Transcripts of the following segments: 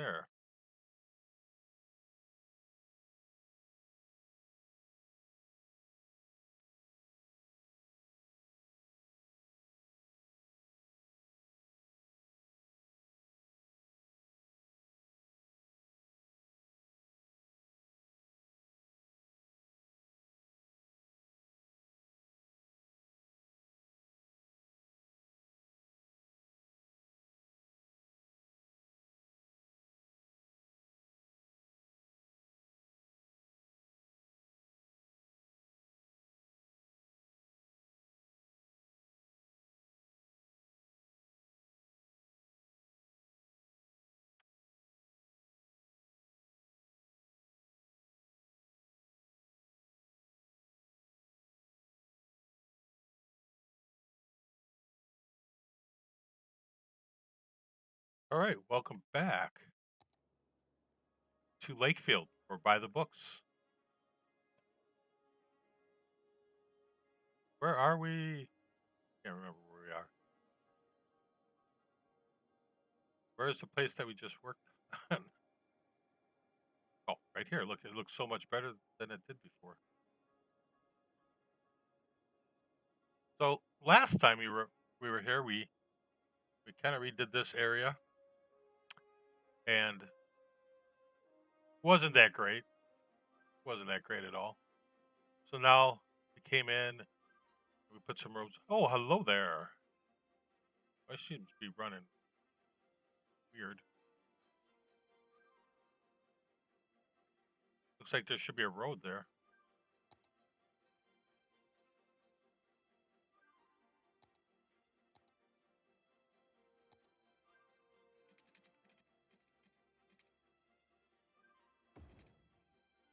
there. All right, welcome back to Lakefield or By the Books. Where are we? Can't remember where we are. Where is the place that we just worked on? Oh, right here. Look, it looks so much better than it did before. So last time we were here, we kind of redid this area, and wasn't that great. Wasn't that great at all. So now we came in, we put some roads. Oh, hello there. I seem to be running weird. Looks like there should be a road there.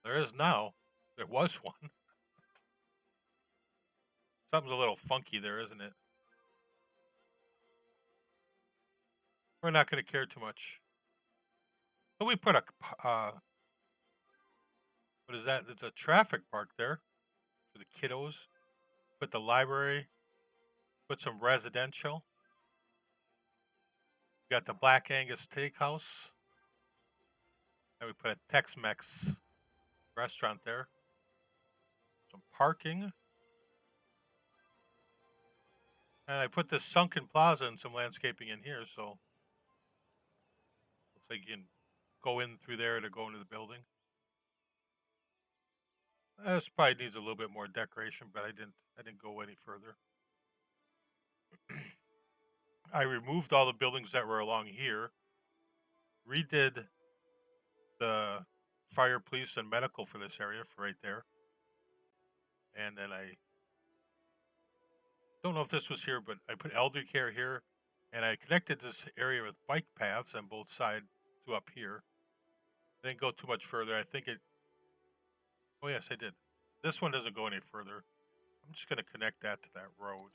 There is now. There was one. Something's a little funky there, isn't it? We're not going to care too much. So we put a, what is that? It's a traffic park there for the kiddos. Put the library. Put some residential. Got the Black Angus Steakhouse. And we put a Tex-Mex restaurant there. Some parking. And I put this sunken plaza and some landscaping in here, so looks like you can go in through there to go into the building. This probably needs a little bit more decoration, but I didn't go any further. I removed all the buildings that were along here, redid the fire, police, and medical for this area for right there. And then I don't know if this was here, but I put elder care here, and I connected this area with bike paths on both sides to up here. I didn't go too much further. I think it. Oh yes, I did. This one doesn't go any further. I'm just going to connect that to that road.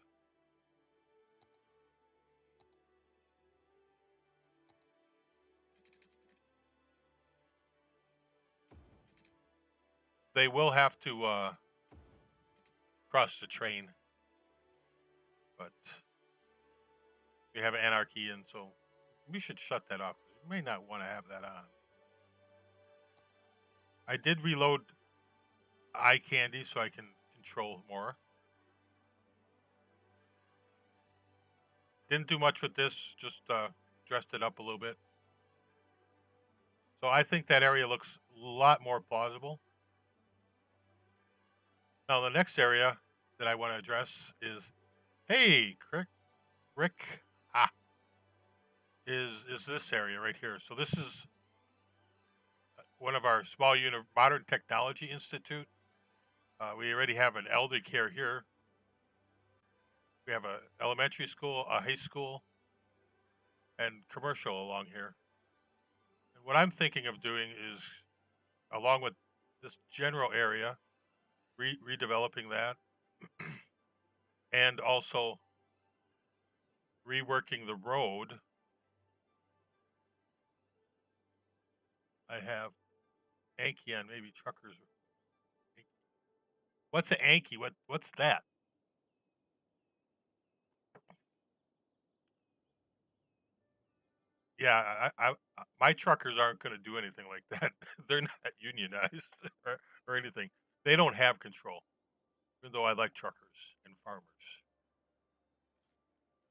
They will have to cross the train, but we have anarchy, and so we should shut that off. You may not want to have that on. I did reload eye candy so I can control more. Didn't do much with this, just dressed it up a little bit. So I think that area looks a lot more plausible. Now the next area that I want to address is, hey, Rick, is this area right here. So this is one of our small unit Modern Technology Institute. We already have an elder care here. We have a elementary school, a high school, and commercial along here. And what I'm thinking of doing is, along with this general area, redeveloping that, and also reworking the road. I have Anki on, maybe truckers. What's an Anki? What's that? Yeah, my truckers aren't going to do anything like that. They're not unionized or anything. They don't have control, even though I like truckers and farmers.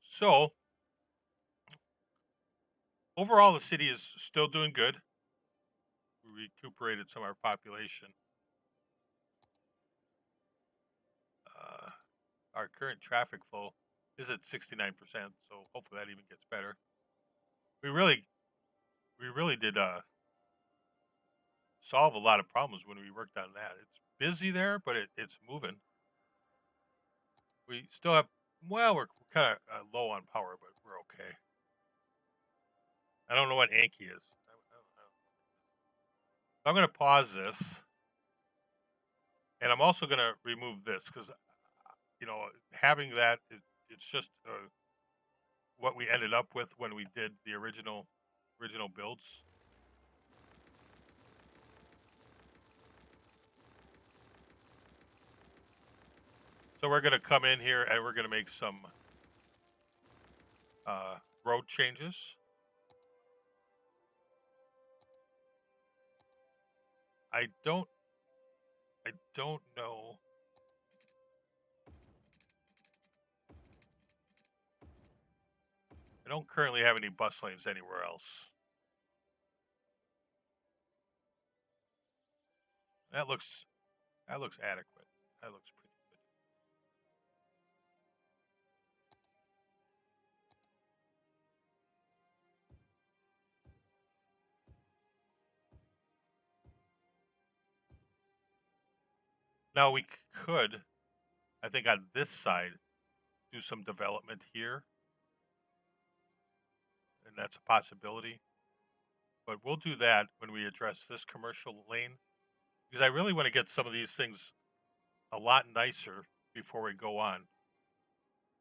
So overall, the city is still doing good. We recuperated some of our population. Our current traffic flow is at 69%, so hopefully that even gets better. We really did solve a lot of problems when we worked on that. It's busy there, but it's moving. We still have, well, we're kind of low on power, but we're okay. I don't know what Anki is. I'm going to pause this, and I'm also going to remove this because, you know, having that, it's just what we ended up with when we did the original builds. So we're going to come in here and we're going to make some road changes. I don't know. I don't currently have any bus lanes anywhere else. That looks adequate. That looks pretty good. Now we could, I think, on this side, do some development here, and that's a possibility. But we'll do that when we address this commercial lane, because I really want to get some of these things a lot nicer before we go on.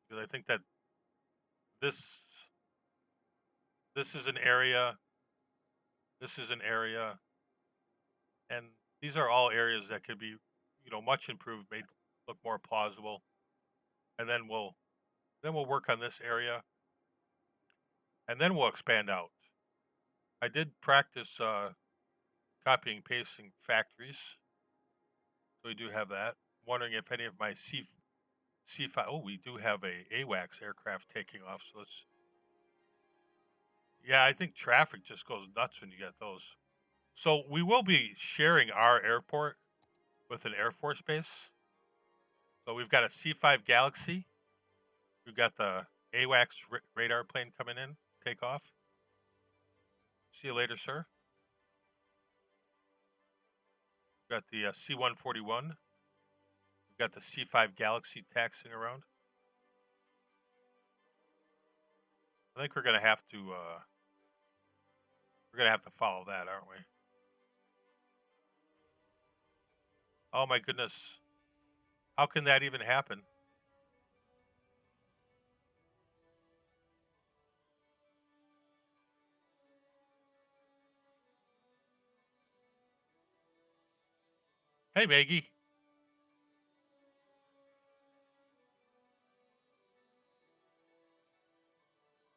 Because I think that this is an area, and these are all areas that could be, you know, much improved, made look more plausible. And then we'll work on this area, and then we'll expand out. I did practice copying and pasting factories, so we do have that. Wondering if any of my C5. Oh, we do have a AWACS aircraft taking off. So let's. Yeah, I think traffic just goes nuts when you get those. So we will be sharing our airport with an Air Force base. So we've got a C5 Galaxy. We've got the AWACS radar plane coming in, take off. See you later, sir. We've got the C-141. We've got the C5 Galaxy taxiing around. I think we're gonna have to follow that, aren't we? Oh my goodness. How can that even happen? Hey, Maggie.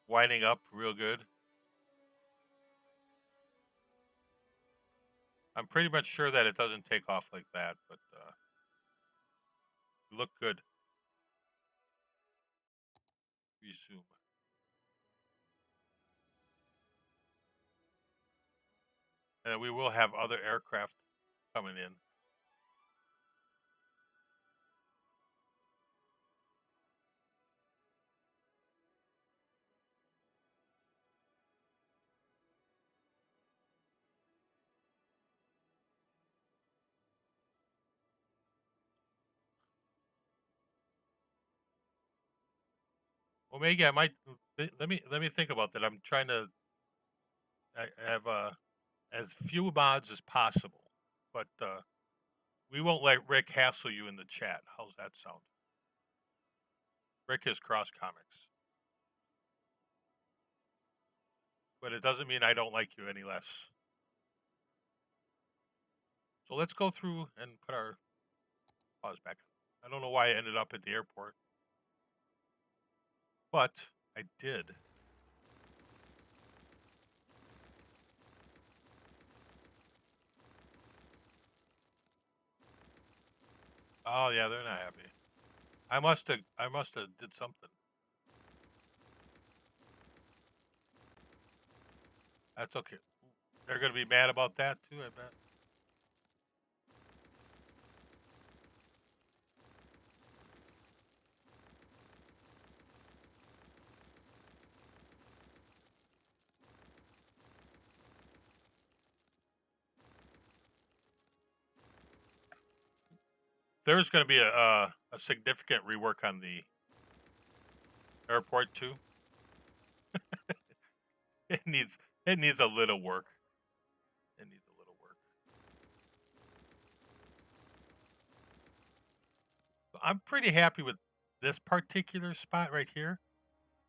Winding up real good. I'm pretty much sure that it doesn't take off like that, but you look good. Resume. And we will have other aircraft coming in. Well, Maggie, I might let me think about that. I'm trying to have as few mods as possible, but we won't let Rick hassle you in the chat. How's that sound? Rick is Cross Comics, but it doesn't mean I don't like you any less. So let's go through and put our pause back. I don't know why I ended up at the airport, but I did. Oh yeah, they're not happy. I must have did something. That's okay. They're gonna be mad about that too, I bet. There's gonna be a significant rework on the airport too. It needs it needs a little work. It needs a little work. So I'm pretty happy with this particular spot right here.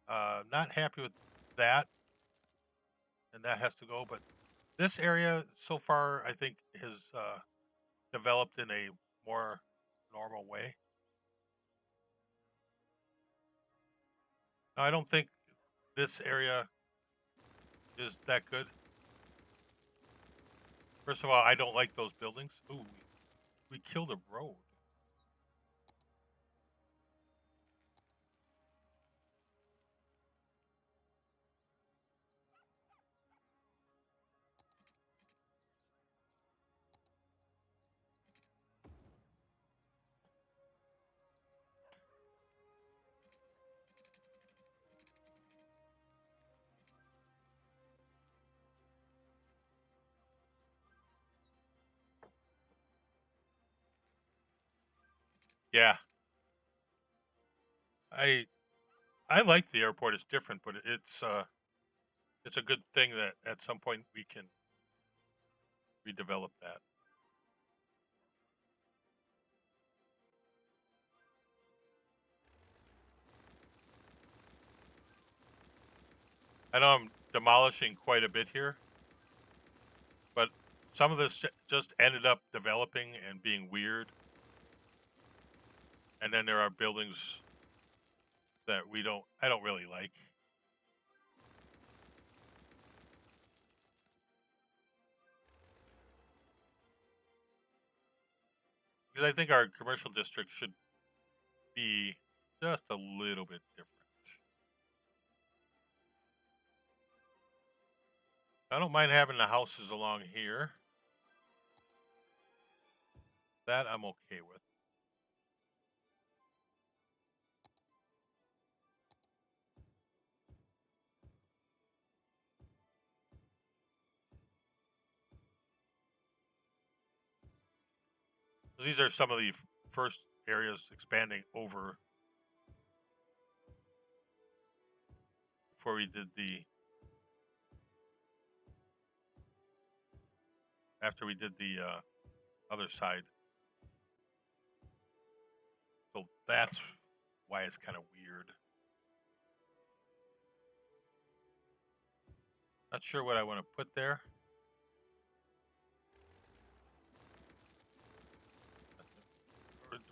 Not happy with that, and that has to go. But this area so far, I think, has developed in a more normal way. Now, I don't think this area is that good. First of all, I don't like those buildings. Ooh, we killed a road. Yeah, I I like the airport. It's different, but it's a good thing that at some point we can redevelop that. I know I'm demolishing quite a bit here, but some of this just ended up developing and being weird. And then there are buildings that I don't really like. Because I think our commercial district should be just a little bit different. I don't mind having the houses along here. That I'm okay with. These are some of the first areas expanding over before we did after we did the other side. So that's why it's kind of weird. Not sure what I want to put there.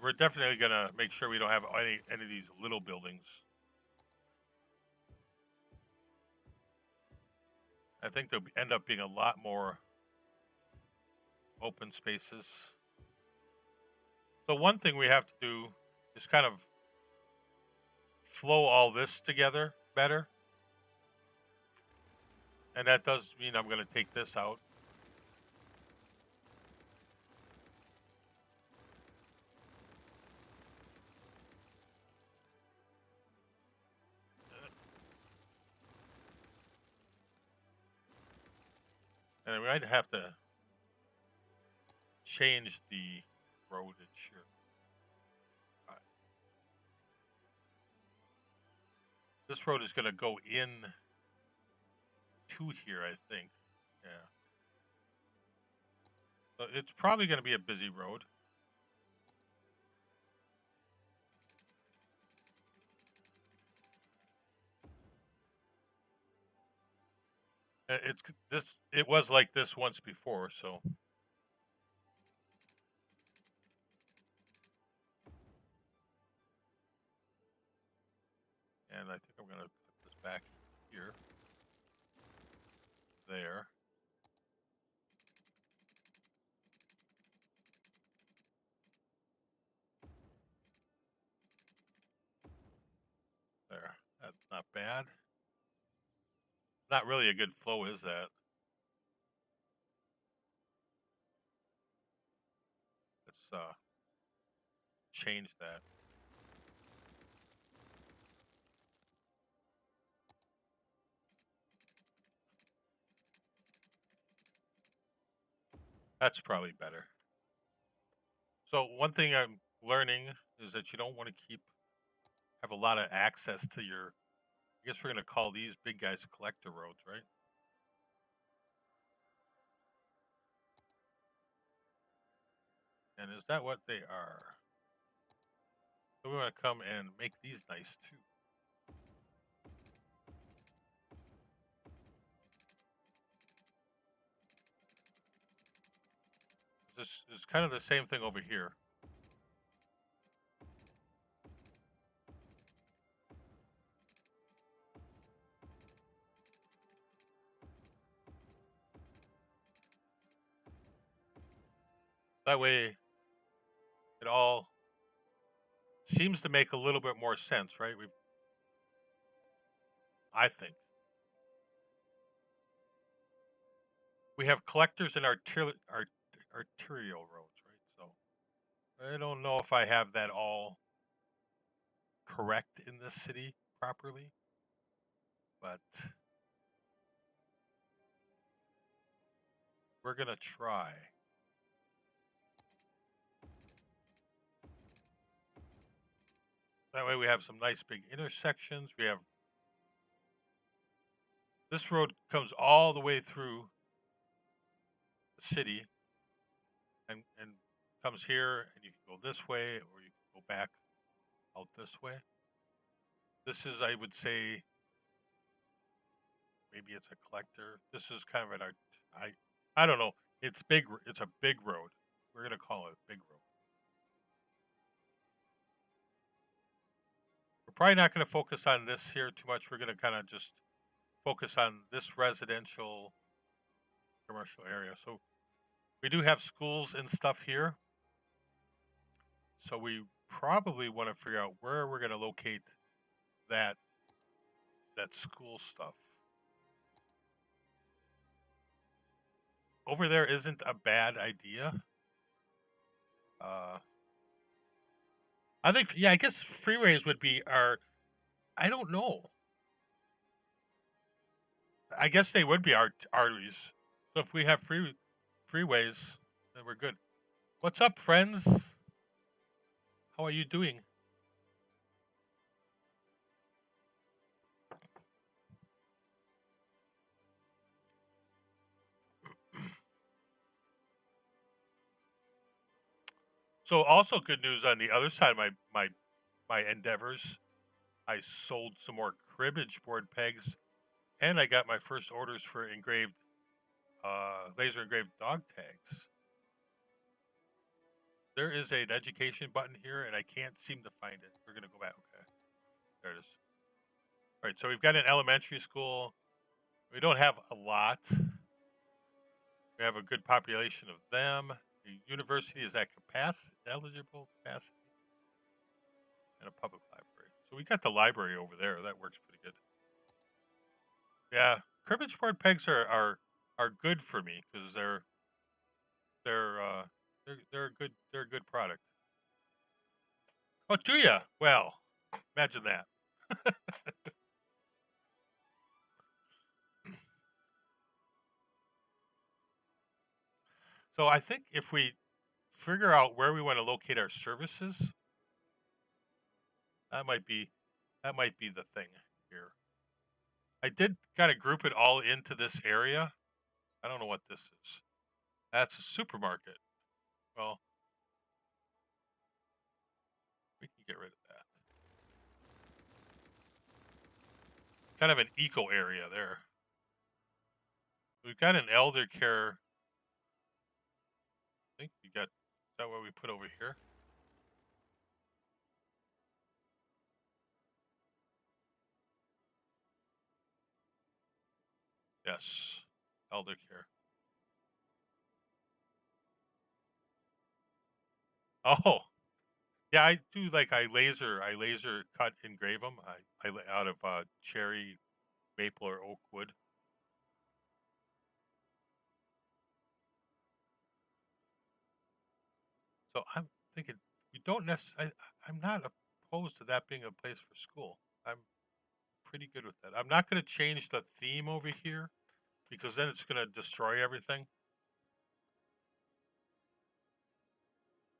We're definitely gonna make sure we don't have any of these little buildings. I think there'll end up being a lot more open spaces. So one thing we have to do is kind of flow all this together better. And that does mean I'm going to take this out. And we might have to change the roadage here. This road is going to go in to here, I think. Yeah. So it's probably going to be a busy road. It was like this once before, so. And I think I'm going to put this back here. There. bad. Not really a good flow, is that? Let's change that. That's probably better. So one thing I'm learning is that you don't want to have a lot of access to your, I guess we're going to call these big guys collector roads, right? And is that what they are? So we want to come and make these nice too. This is kind of the same thing over here. That way it all seems to make a little bit more sense, right? I think. We have collectors and arterial roads, right? So I don't know if I have that all correct in this city properly, but we're going to try. That way we have some nice big intersections. We have this road comes all the way through the city and comes here, and you can go this way or you can go back out this way. This is, I would say, maybe it's a collector. This is kind of an art. I don't know. It's big. It's a big road. We're gonna call it a big road. We're probably not gonna focus on this here too much. We're gonna kind of just focus on this residential commercial area. So we do have schools and stuff here. So we probably want to figure out where we're gonna locate that school stuff. Over there isn't a bad idea. I think, yeah, I guess freeways would be our, I don't know. I guess they would be our arteries. So if we have freeways, then we're good. What's up, friends? How are you doing? So also good news on the other side of my endeavors. I sold some more cribbage board pegs, and I got my first orders for engraved, laser engraved dog tags. There is an education button here, and I can't seem to find it. We're gonna go back. Okay, there it is. All right, so we've got an elementary school. We don't have a lot. We have a good population of them. The university is at eligible capacity, and a public library. So we got the library over there. That works pretty good. Yeah, cribbage board pegs are good for me because they're a good product. Oh, do ya? Well, imagine that. So I think if we figure out where we want to locate our services, that might be the thing here. I did kind of group it all into this area. I don't know what this is. That's a supermarket. Well, we can get rid of that. Kind of an eco area there. We've got an elder care. I think we got, is that what we put over here? Yes, elder care. Oh, Yeah, I do I laser cut engrave them. Out of cherry, maple, or oak wood. So I'm thinking you don't necessarily. I'm not opposed to that being a place for school. I'm pretty good with that. I'm not going to change the theme over here because then it's going to destroy everything.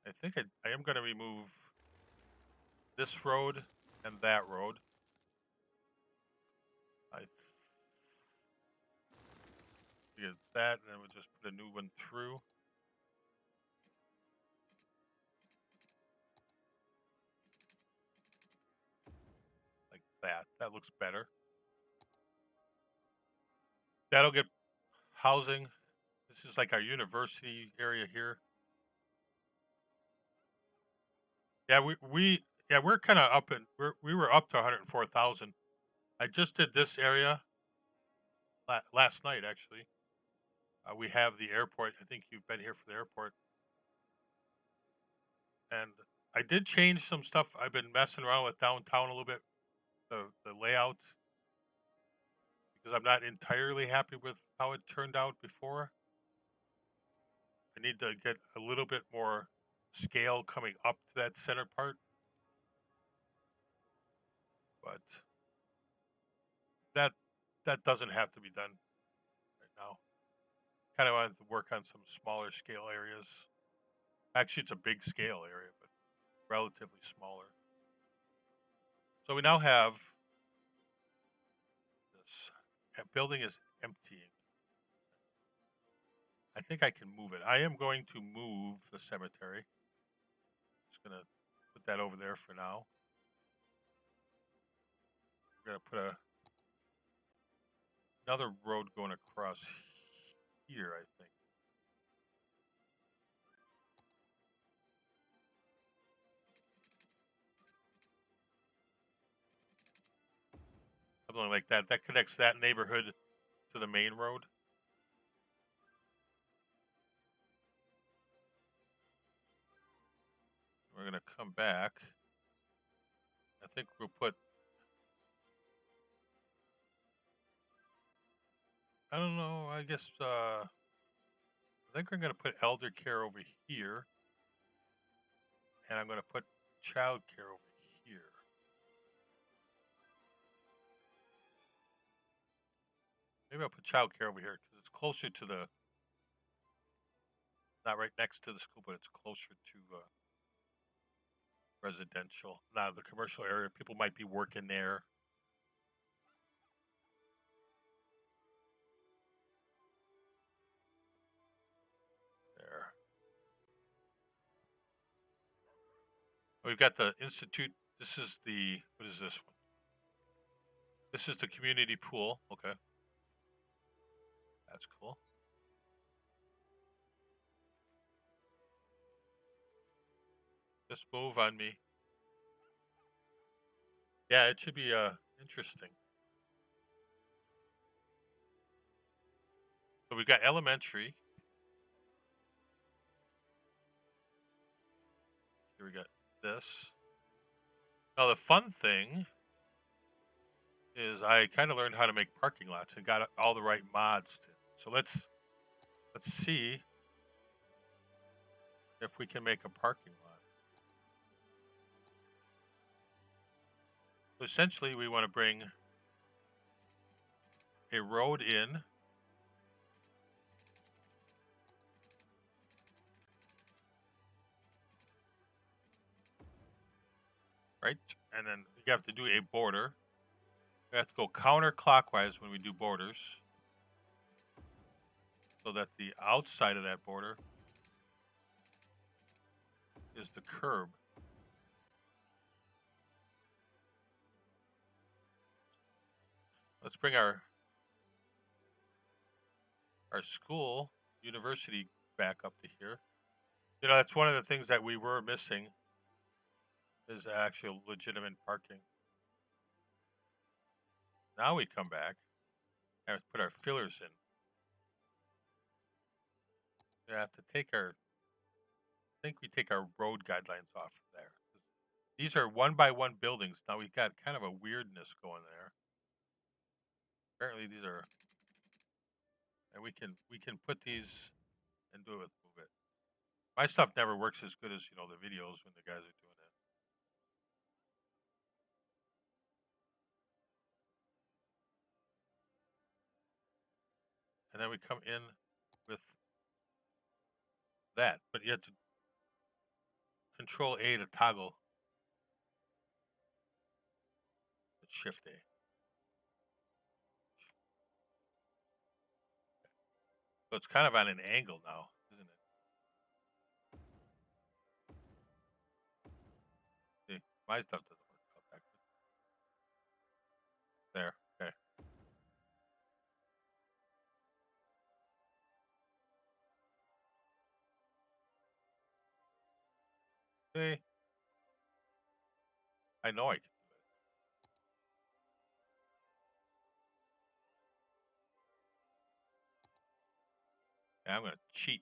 I think I am going to remove this road and that road. I get that, and then we'll just put a new one through. Like that. That looks better. That'll get housing. This is like our university area here. Yeah, we're kind of up in we were up to 104,000. I just did this area last night actually. We have the airport. I think you've been here for the airport, and I did change some stuff. I've been messing around with downtown a little bit, the layout, because I'm not entirely happy with how it turned out before. I need to get a little bit more scale coming up to that center part, but that doesn't have to be done right now. Kind of wanted to work on some smaller scale areas. Actually, it's a big scale area, but relatively smaller. So we now have this building is emptying. I think I can move it. I am going to move the cemetery. Just going to put that over there for now. We're going to put another road going across here, I think. Something like that. That connects that neighborhood to the main road. We're going to come back. I think we'll put, I don't know, I guess, I think we're going to put elder care over here. And I'm going to put child care over here. Maybe I'll put child care over here because it's closer to the, not right next to the school, but it's closer to residential. Now, the commercial area, people might be working there. There. We've got the institute. This is the, what is this one? This is the community pool. Okay. That's cool. Just move on me. Yeah, it should be interesting. So we've got elementary. Here we got this. Now the fun thing is I kind of learned how to make parking lots and got all the right mods to. So let's see if we can make a parking lot. So essentially, we want to bring a road in. Right? And then you have to do a border. We have to go counterclockwise when we do borders, so that the outside of that border is the curb. Let's bring our school, university, back up to here. You know, that's one of the things that we were missing is actual legitimate parking. Now we come back and put our fillers in. We have to take our, I think we take our road guidelines off of there. These are 1-by-1 buildings. Now we've got kind of a weirdness going there. Apparently these are, and we can put these and do it with move it. My stuff never works as good as the videos when the guys are doing it. And then we come in with that, but you have to Control A to toggle. It's Shift A. So it's kind of on an angle now, isn't it? See, my stuff doesn't work out that good. There, okay. See, I know I can do it. Yeah, I'm gonna cheat.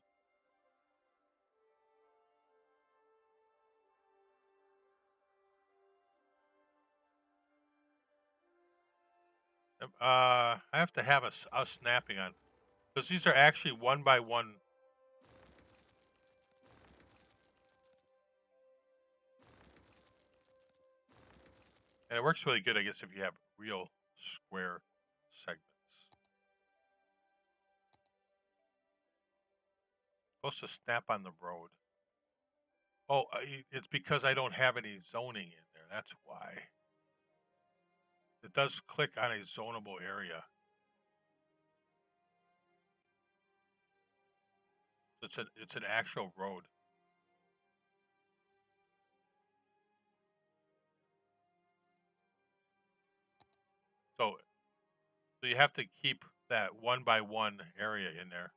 I have to have a snapping on, because these are actually 1-by-1. And it works really good, I guess, if you have real square segments. Supposed to snap on the road. Oh, it's because I don't have any zoning in there. That's why. It does click on a zonable area. It's an actual road. So you have to keep that 1-by-1 area in there.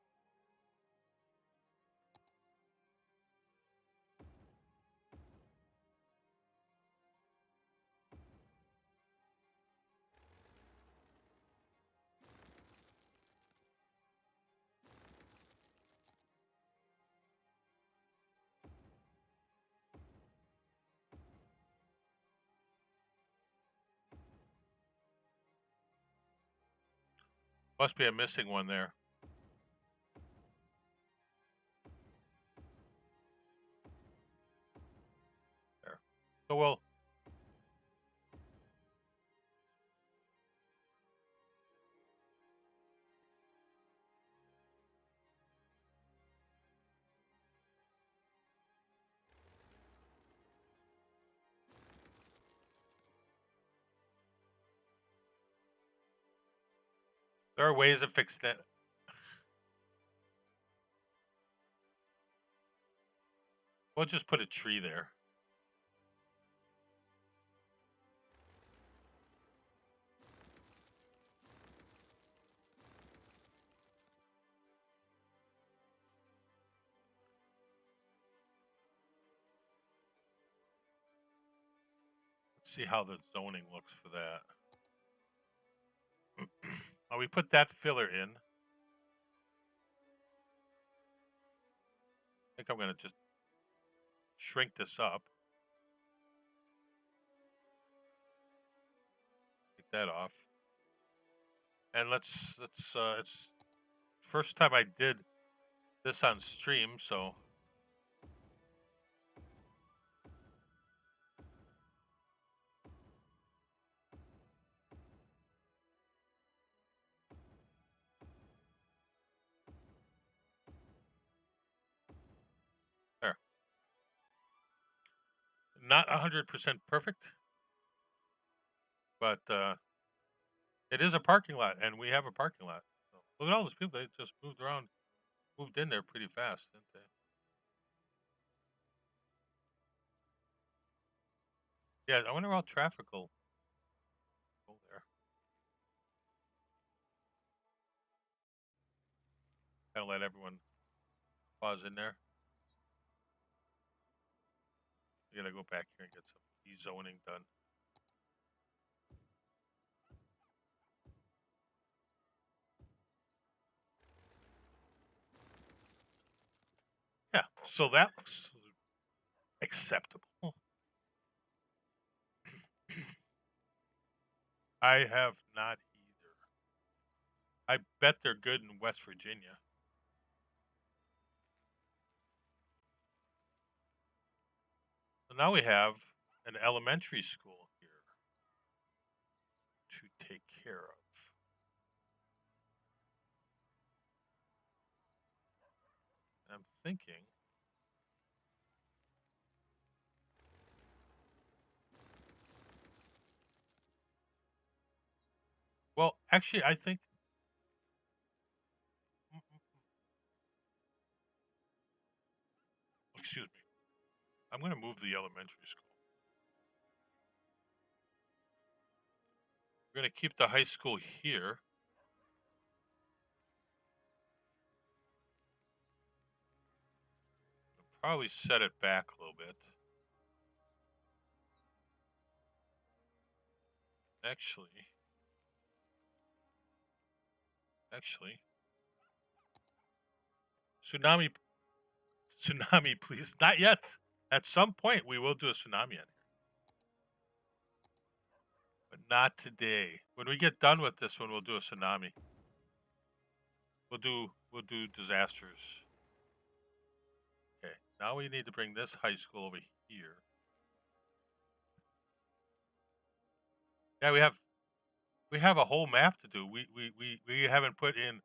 Must be a missing one there. There. So we'll there are ways of fixing it. We'll just put a tree there. Let's see how the zoning looks for that. Oh, we put that filler in. I think I'm going to just shrink this up. Take that off. And it's first time I did this on stream, so there. Not 100% perfect, but it is a parking lot, and we have a parking lot. So look at all those people. They just moved in there pretty fast, didn't they? Yeah, I wonder how traffic will go there. Kind of let everyone pause in there. We gotta go back here and get some e-zoning done. Yeah, so that looks acceptable. I have not either. I bet they're good in West Virginia. So now we have an elementary school here to take care of. I'm thinking, well, actually, I think, excuse me, I'm going to move the elementary school. We're going to keep the high school here. Probably set it back a little bit. Actually, tsunami, please. Not yet. At some point, we will do a tsunami on here, but not today. When we get done with this one, we'll do a tsunami. We'll do disasters. Okay, now we need to bring this high school over here. Yeah, we have a whole map to do. We haven't put in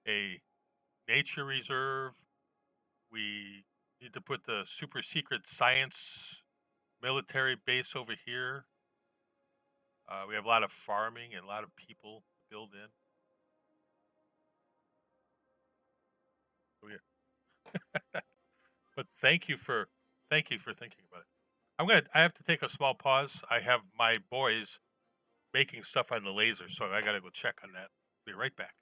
a nature reserve. We need to put the super secret science military base over here. We have a lot of farming and a lot of people to build in. But thank you for thinking about it. I have to take a small pause. I have my boys making stuff on the laser, so I gotta go check on that. Be right back.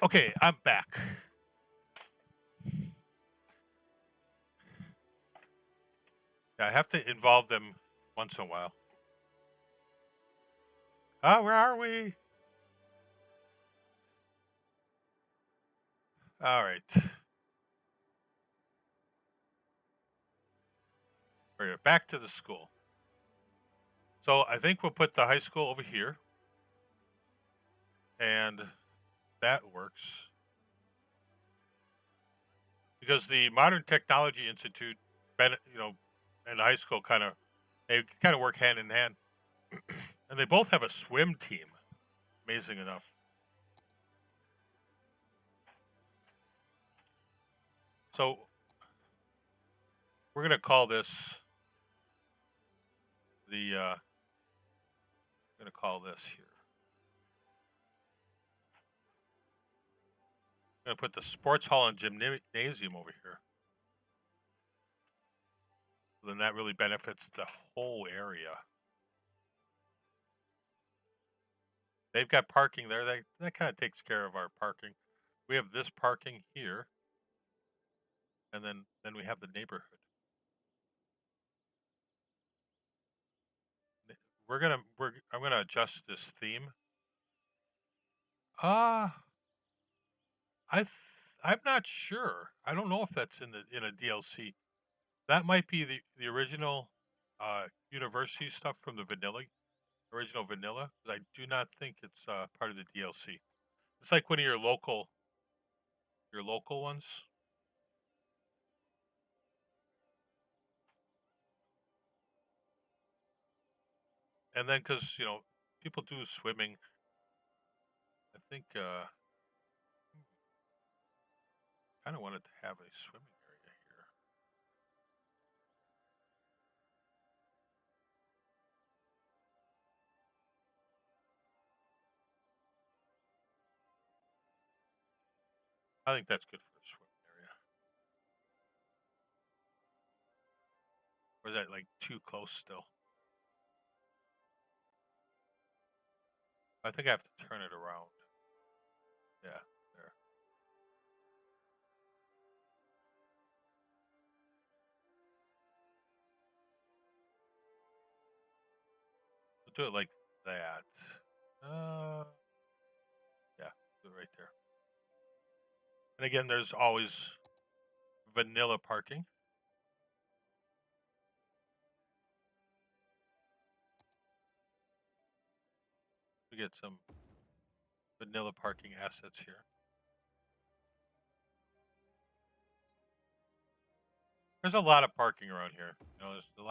Okay, I'm back. Yeah, I have to involve them once in a while. Where are we? All right. We're back to the school. So I think we'll put the high school over here, and that works because the Modern Technology Institute, and the high school they kind of work hand in hand, and they both have a swim team. Amazing enough. So we're gonna call this the. I'm gonna call this here. I'm gonna put the sports hall and gymnasium over here. So then that really benefits the whole area. They've got parking there. That kind of takes care of our parking. We have this parking here, and then we have the neighborhood. I'm gonna adjust this theme. I'm not sure. I don't know if that's in a DLC. That might be the original university stuff from the original vanilla. But I do not think it's part of the DLC. It's like one of your local ones. And then because people do swimming, I think kind of wanted to have a swimming area here. I think that's good for a swimming area. Or is that like too close still? I think I have to turn it around. Yeah, there. We'll do it like that. Yeah, do it right there. And again, there's always vanilla parking. We get some vanilla parking assets here. There's a lot of parking around here. There's a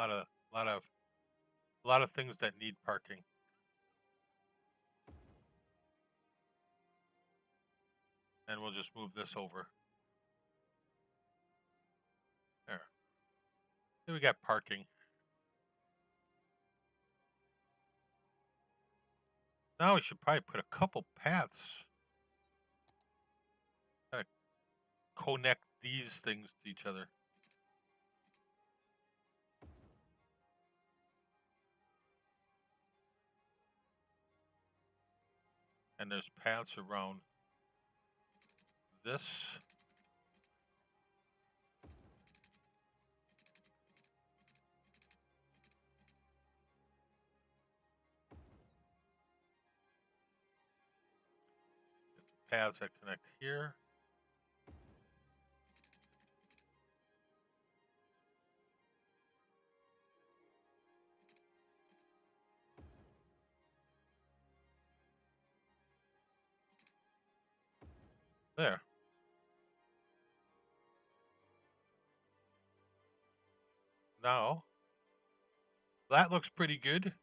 lot of things that need parking. And we'll just move this over. There. Here we got parking. Now we should probably put a couple paths. Kind of connect these things to each other. And there's paths around this. Paths that connect here. There. Now, that looks pretty good.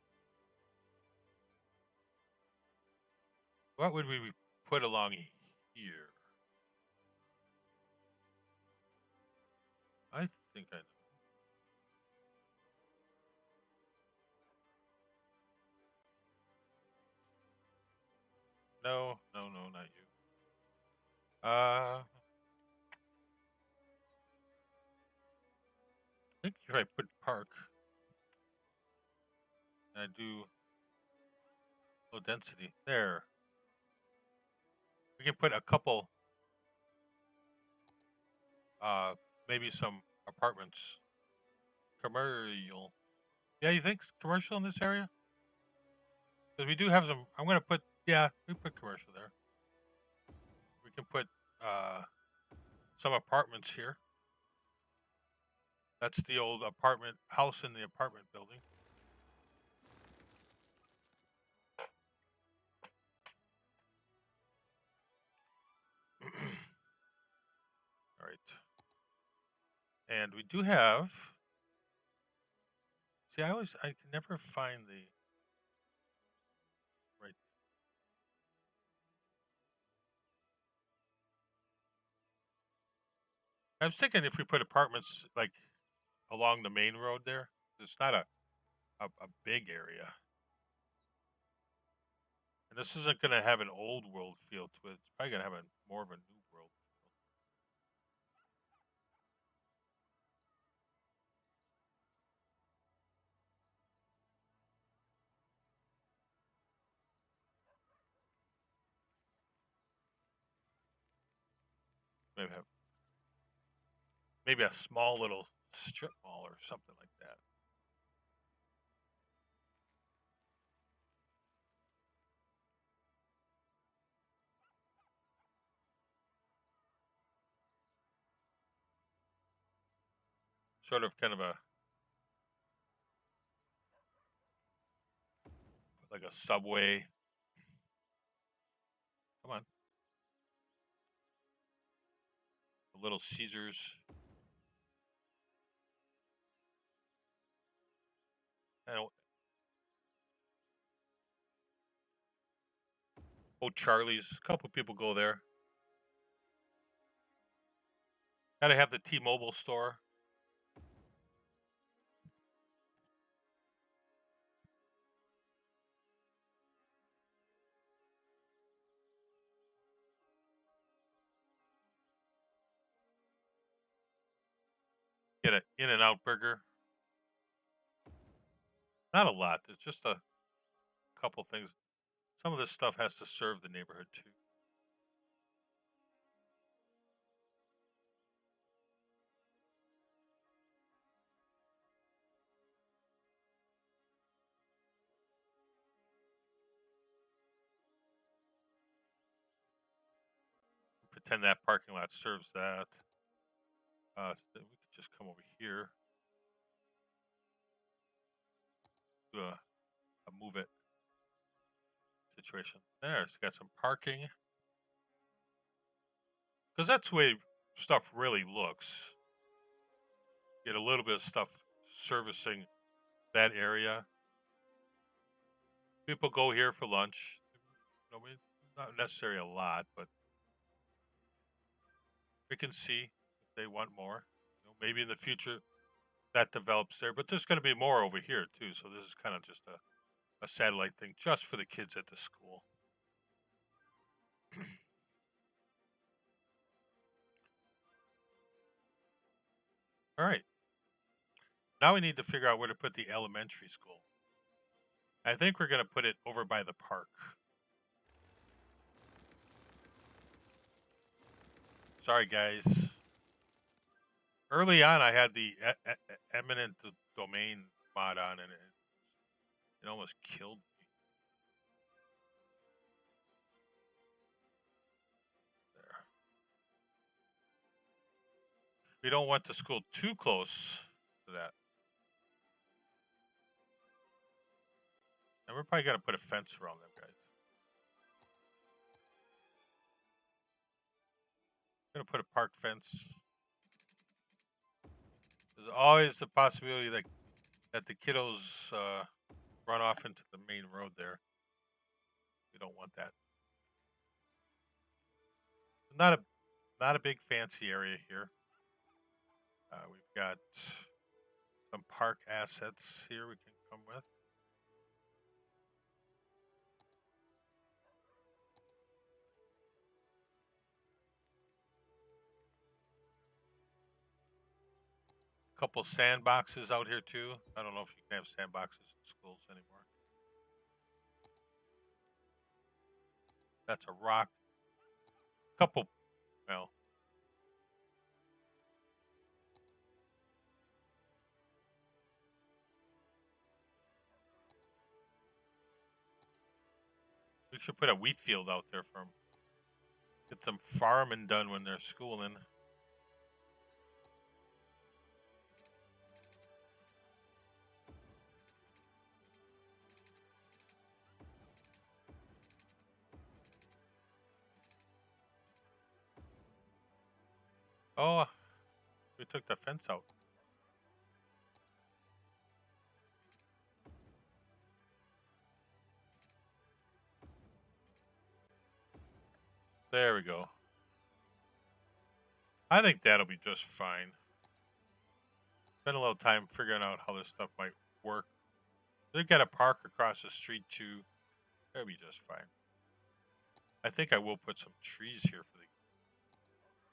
What would we put along here? I think I know. No, not you. I think if I put park, and I do low density there, we can put a couple, maybe some apartments, commercial. Yeah, you think commercial in this area? Because we do have some. I'm gonna put. Yeah, we put commercial there. We can put some apartments here. That's the old apartment house in the apartment building. All right. And we do have. See, I can never find the right. I was thinking if we put apartments like along the main road there, it's not a big area. And this isn't going to have an old world feel to it. It's probably going to have more of a new world feel. Maybe a small little strip mall or something like that. Sort of kind of like a Subway. Come on. A Little Caesars. Oh, Charlie's. A couple people go there. Gotta have the T-Mobile store. Get an In-N-Out burger. Not a lot. It's just a couple things. Some of this stuff has to serve the neighborhood too. Pretend that parking lot serves that. We could just come over here. Do a move it situation. There's got some parking. Because that's the way stuff really looks. Get a little bit of stuff servicing that area. People go here for lunch. Not necessarily a lot, but we can see if they want more. Maybe in the future that develops there, but there's going to be more over here too. So this is kind of just a satellite thing just for the kids at the school. All right. Now we need to figure out where to put the elementary school. I think we're going to put it over by the park. Sorry, guys. Early on, I had the eminent domain mod on, and it almost killed me. There. We don't want the school too close to that. And we're probably going to put a fence around them, guys. We're going to put a park fence. There's always the possibility that the kiddos run off into the main road there. We don't want that. Not a big fancy area here. We've got some park assets here we can come with. Couple sandboxes out here too. I don't know if you can have sandboxes in schools anymore. That's a rock. Couple, well. We should put a wheat field out there for them. Get some farming done when they're schooling. Oh, we took the fence out. There we go. I think that'll be just fine. Spend a little time figuring out how this stuff might work. They've got a park across the street too. That'll be just fine. I think I will put some trees here for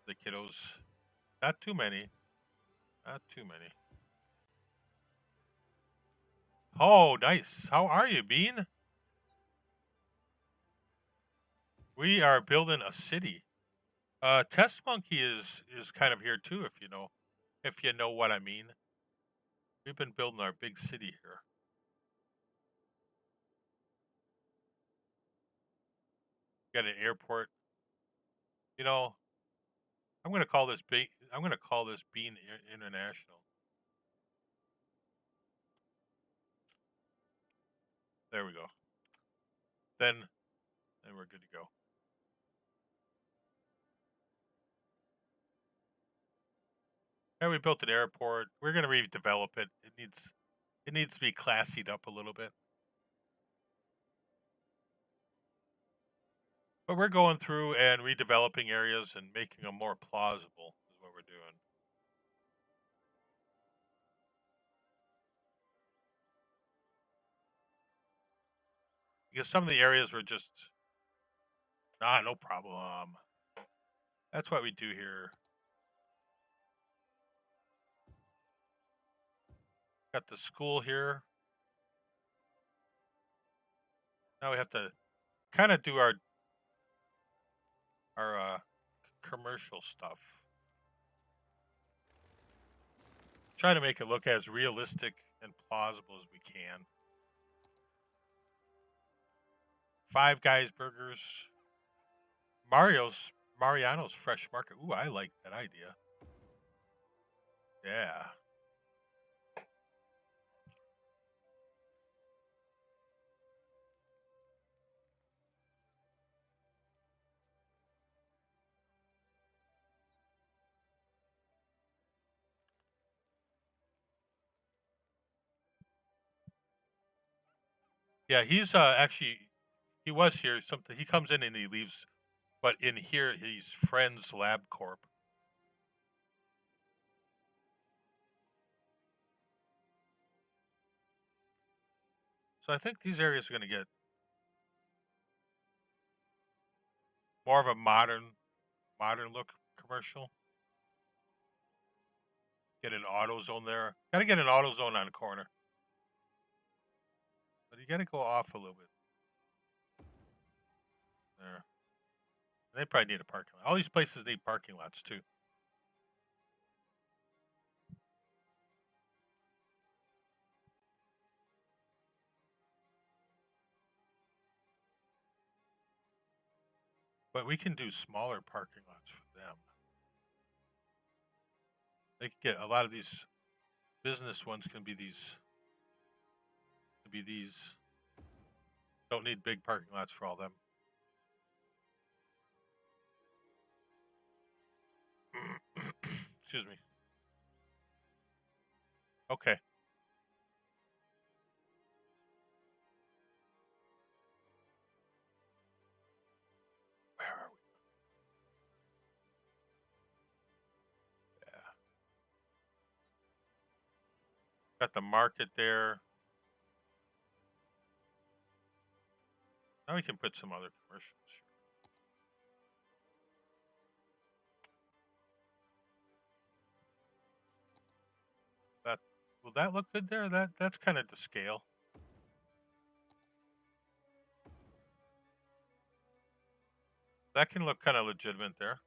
the kiddos. Not too many. Not too many. Oh, nice. How are you, Bean? We are building a city. Test Monkey is kind of here too, if you know what I mean. We've been building our big city here. Got an airport. You know, I'm gonna call this Bean International. There we go. Then we're good to go. And we built an airport. We're gonna redevelop it. It needs to be classied up a little bit. But we're going through and redeveloping areas and making them more plausible is what we're doing. Because some of the areas were just, no problem. That's what we do here. Got the school here. Now we have to kind of do our commercial stuff. Try to make it look as realistic and plausible as we can. Five Guys Burgers. Mariano's Fresh Market. Ooh, I like that idea. Yeah. Yeah, he's actually, he was here. He comes in and he leaves, but in here he's Friends Lab Corp. So I think these areas are going to get more of a modern look commercial. Get an AutoZone there. Got to get an AutoZone on the corner. But you got to go off a little bit. There. They probably need a parking lot. All these places need parking lots too. But we can do smaller parking lots for them. They can get a lot of these business ones can be these. Don't need big parking lots for all them. Excuse me. Okay. Where are we? Yeah. Got the market there. Now we can put some other commercials. Will that look good there? That's kind of to scale. That can look kind of legitimate there.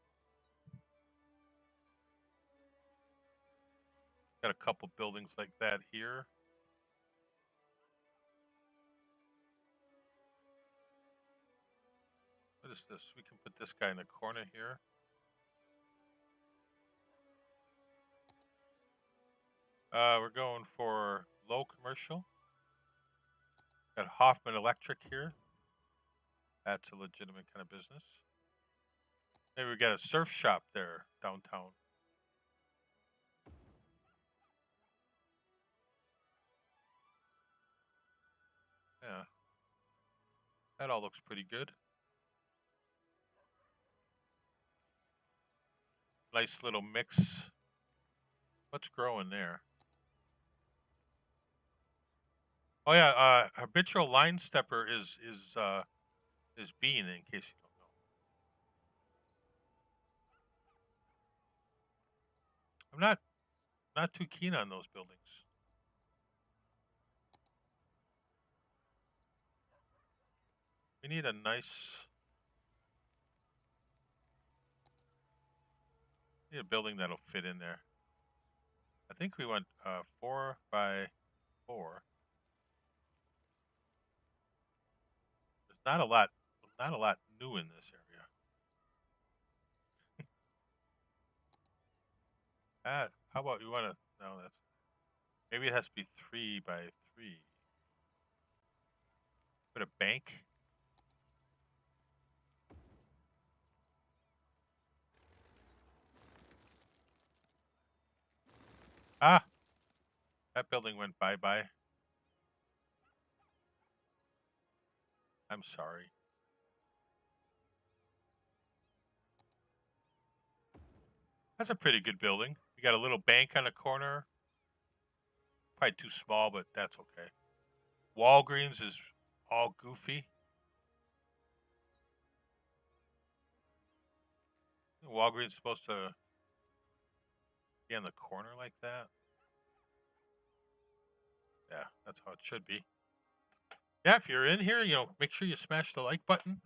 Got a couple buildings like that here. What is this? We can put this guy in the corner here. We're going for low commercial. Got Hoffman Electric here. That's a legitimate kind of business. Maybe we got a surf shop there downtown. Yeah. That all looks pretty good. Nice little mix. What's growing there? Oh yeah, habitual line stepper is Bean, in case you don't know. I'm not too keen on those buildings. We need a nice. Need a building that'll fit in there. I think we went 4 by 4. There's not a lot new in this area. How about you want to? No, that's maybe it has to be 3 by 3. Put a bank. Ah, that building went bye-bye. I'm sorry. That's a pretty good building. You got a little bank on the corner. Probably too small, but that's okay. Walgreens is all goofy. Walgreens is supposed to be on the corner like that. Yeah, that's how it should be. Yeah, if you're in here, make sure you smash the like button.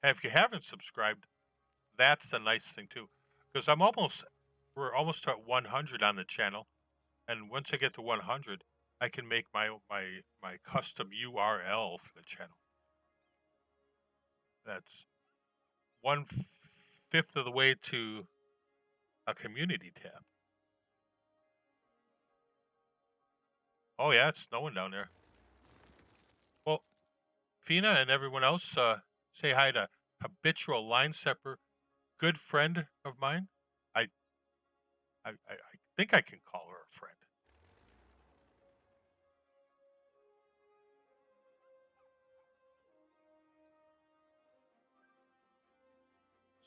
And if you haven't subscribed, that's the nice thing too. Because we're almost at 100 on the channel. And once I get to 100, I can make my custom URL for the channel. That's 1/5 of the way to a community tab. Oh yeah, it's snowing down there. Well, Fina and everyone else, say hi to Habitual Line Stepper, good friend of mine. I think I can call her a friend.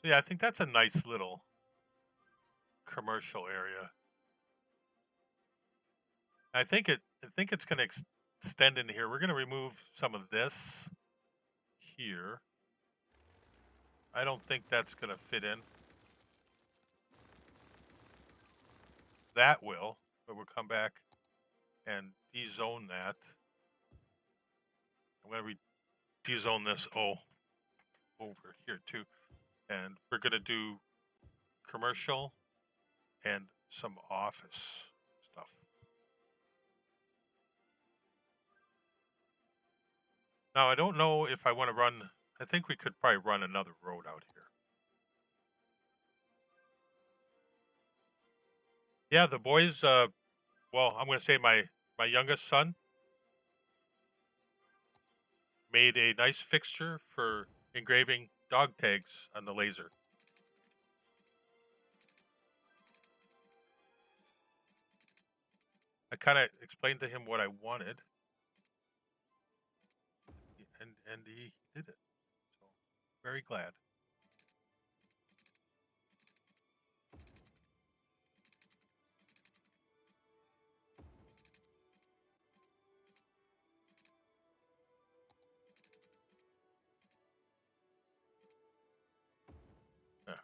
So yeah, I think that's a nice little commercial area. I think it's going to extend into here. We're going to remove some of this here. I don't think that's going to fit in. That will, but we'll come back and dezone that. I'm going to dezone this over here too. And we're going to do commercial and some office stuff. Now, I don't know if I want to run, I think we could probably run another road out here. Yeah, the boys, well, I'm going to say my youngest son made a nice fixture for engraving dog tags on the laser. I kind of explained to him what I wanted, and he did it. So, very glad. Yeah.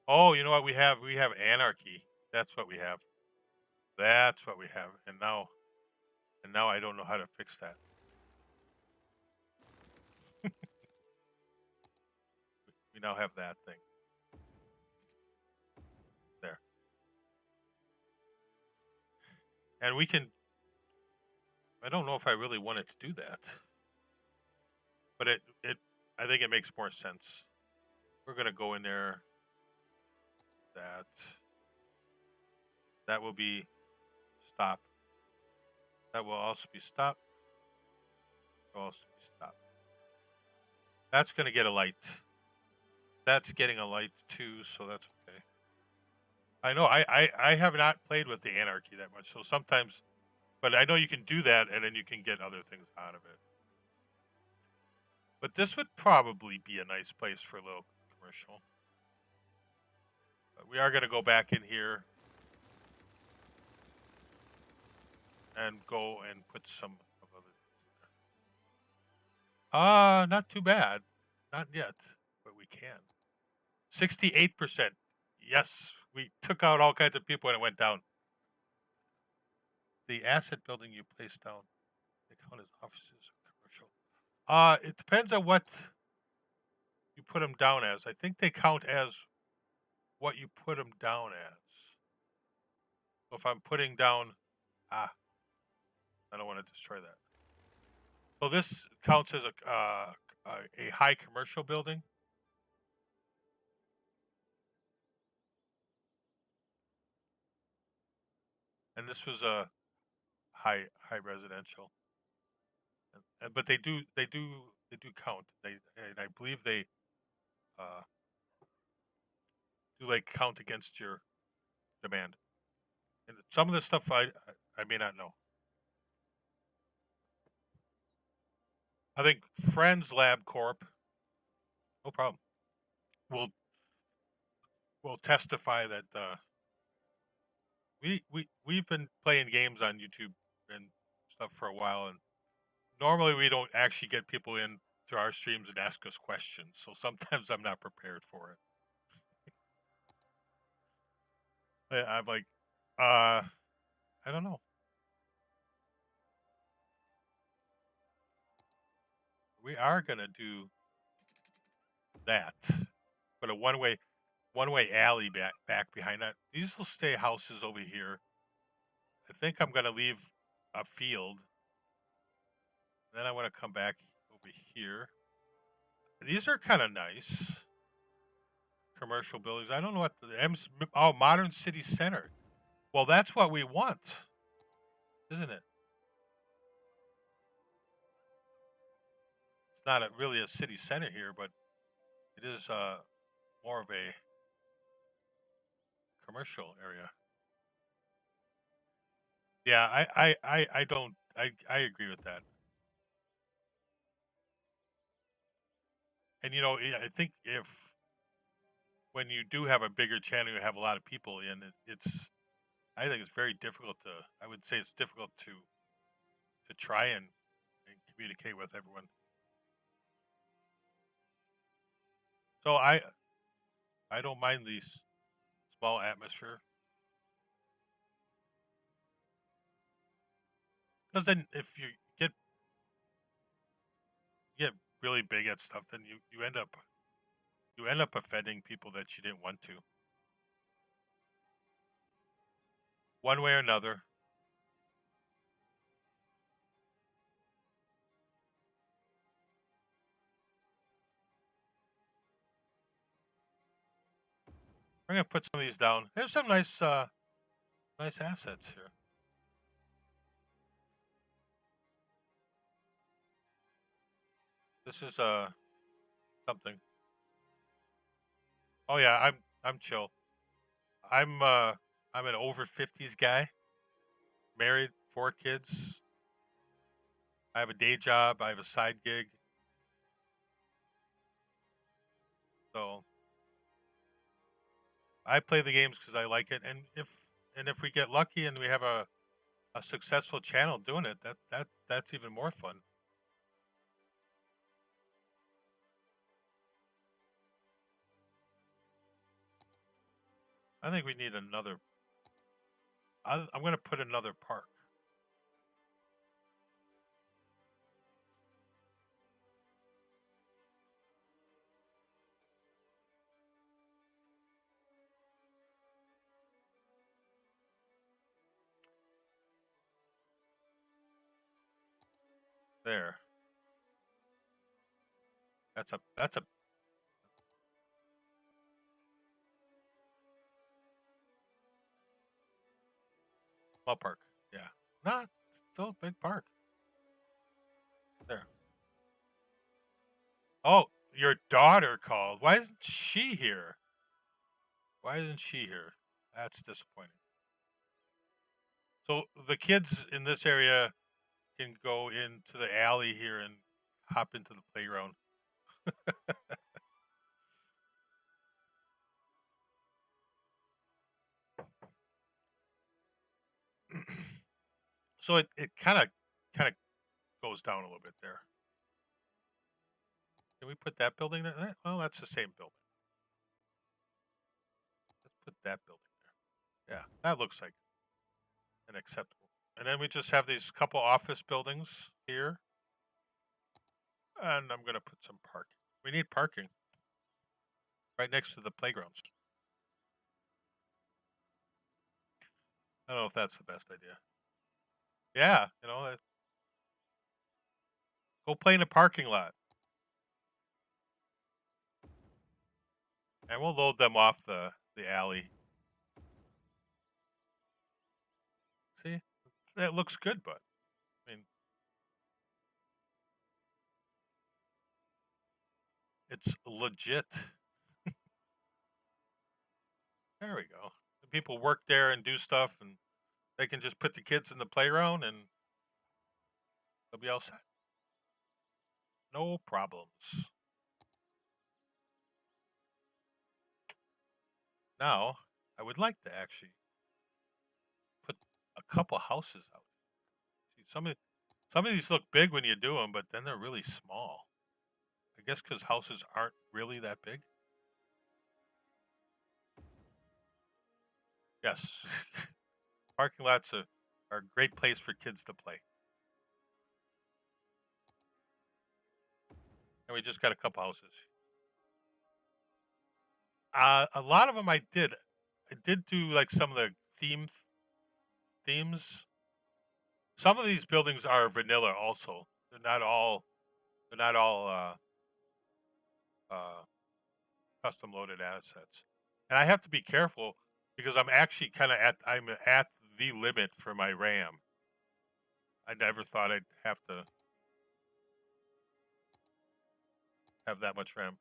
Oh, you know what we have? We have anarchy. That's what we have. That's what we have. And now I don't know how to fix that. We now have that thing. There. And we can, I don't know if I really wanted to do that. But I think it makes more sense. We're going to go in there. That will be stop. That will also be stop. That will also be stop. That's going to get a light. That's getting a light too, so that's okay. I know I have not played with the anarchy that much, so sometimes, but I know you can do that and then you can get other things out of it. But this would probably be a nice place for a little commercial. But we are going to go back in here and go and put some of other things there. Not too bad. Not yet, but we can. 68%. Yes, we took out all kinds of people and it went down. The asset building you placed down, they count as offices or commercial. It depends on what you put them down as. I think they count as what you put them down as. So if I'm putting down, I don't want to destroy that. So this counts as a high commercial building. And this was a high residential. But they do count. And I believe they do like count against your demand. And some of the stuff I may not know. I think Friends Lab Corp, no problem, will testify that we've been playing games on YouTube and stuff for a while, and normally we don't actually get people in to our streams and ask us questions. So sometimes I'm not prepared for it. I'm like, I don't know. We are gonna do that, but a one way alley back behind that. These will stay houses over here. I think I'm gonna leave a field. Then I want to come back over here. These are kind of nice commercial buildings. I don't know what modern city center. Well, that's what we want, isn't it? It's not really a city center here, but it is more of a commercial area. Yeah, I agree with that. And I think when you do have a bigger channel, you have a lot of people in it. I think it's very difficult I would say it's difficult to try and communicate with everyone. So I don't mind these small atmosphere. Because then if you get really big at stuff, then you end up offending people that you didn't want to. One way or another. We're gonna put some of these down. There's some nice assets here. This is something. Oh yeah, I'm chill. I'm an over 50s guy. Married, 4 kids. I have a day job, I have a side gig. So I play the games because I like it, and if we get lucky and we have a successful channel doing it, that's even more fun. I think we need another. I'm going to put another park. There. That's a small park. Yeah. Not still a big park. There. Oh, your daughter called. Why isn't she here? Why isn't she here? That's disappointing. So the kids in this area can go into the alley here and hop into the playground. So it kind of goes down a little bit there. Can we put that building there? Well, that's the same building. Let's put that building there. Yeah, that looks like an acceptable. And then we just have these couple office buildings here. And I'm going to put some parking. We need parking. right next to the playgrounds. I don't know if that's the best idea. Yeah, go play in the parking lot, and we'll load them off the alley. See, that looks good, but I mean, it's legit. There we go. The people work there and do stuff, and they can just put the kids in the playground, and they'll be all set. No problems. Now, I would like to actually put a couple houses out. See, some of these look big when you do them, but then they're really small. I guess because houses aren't really that big. Yes, parking lots are a great place for kids to play. And we just got a couple houses. A lot of them I did. I did do like some of the themes. Some of these buildings are vanilla also. They're not all custom loaded assets. And I have to be careful because I'm actually I'm at the limit for my RAM. I never thought I'd have to have that much RAM.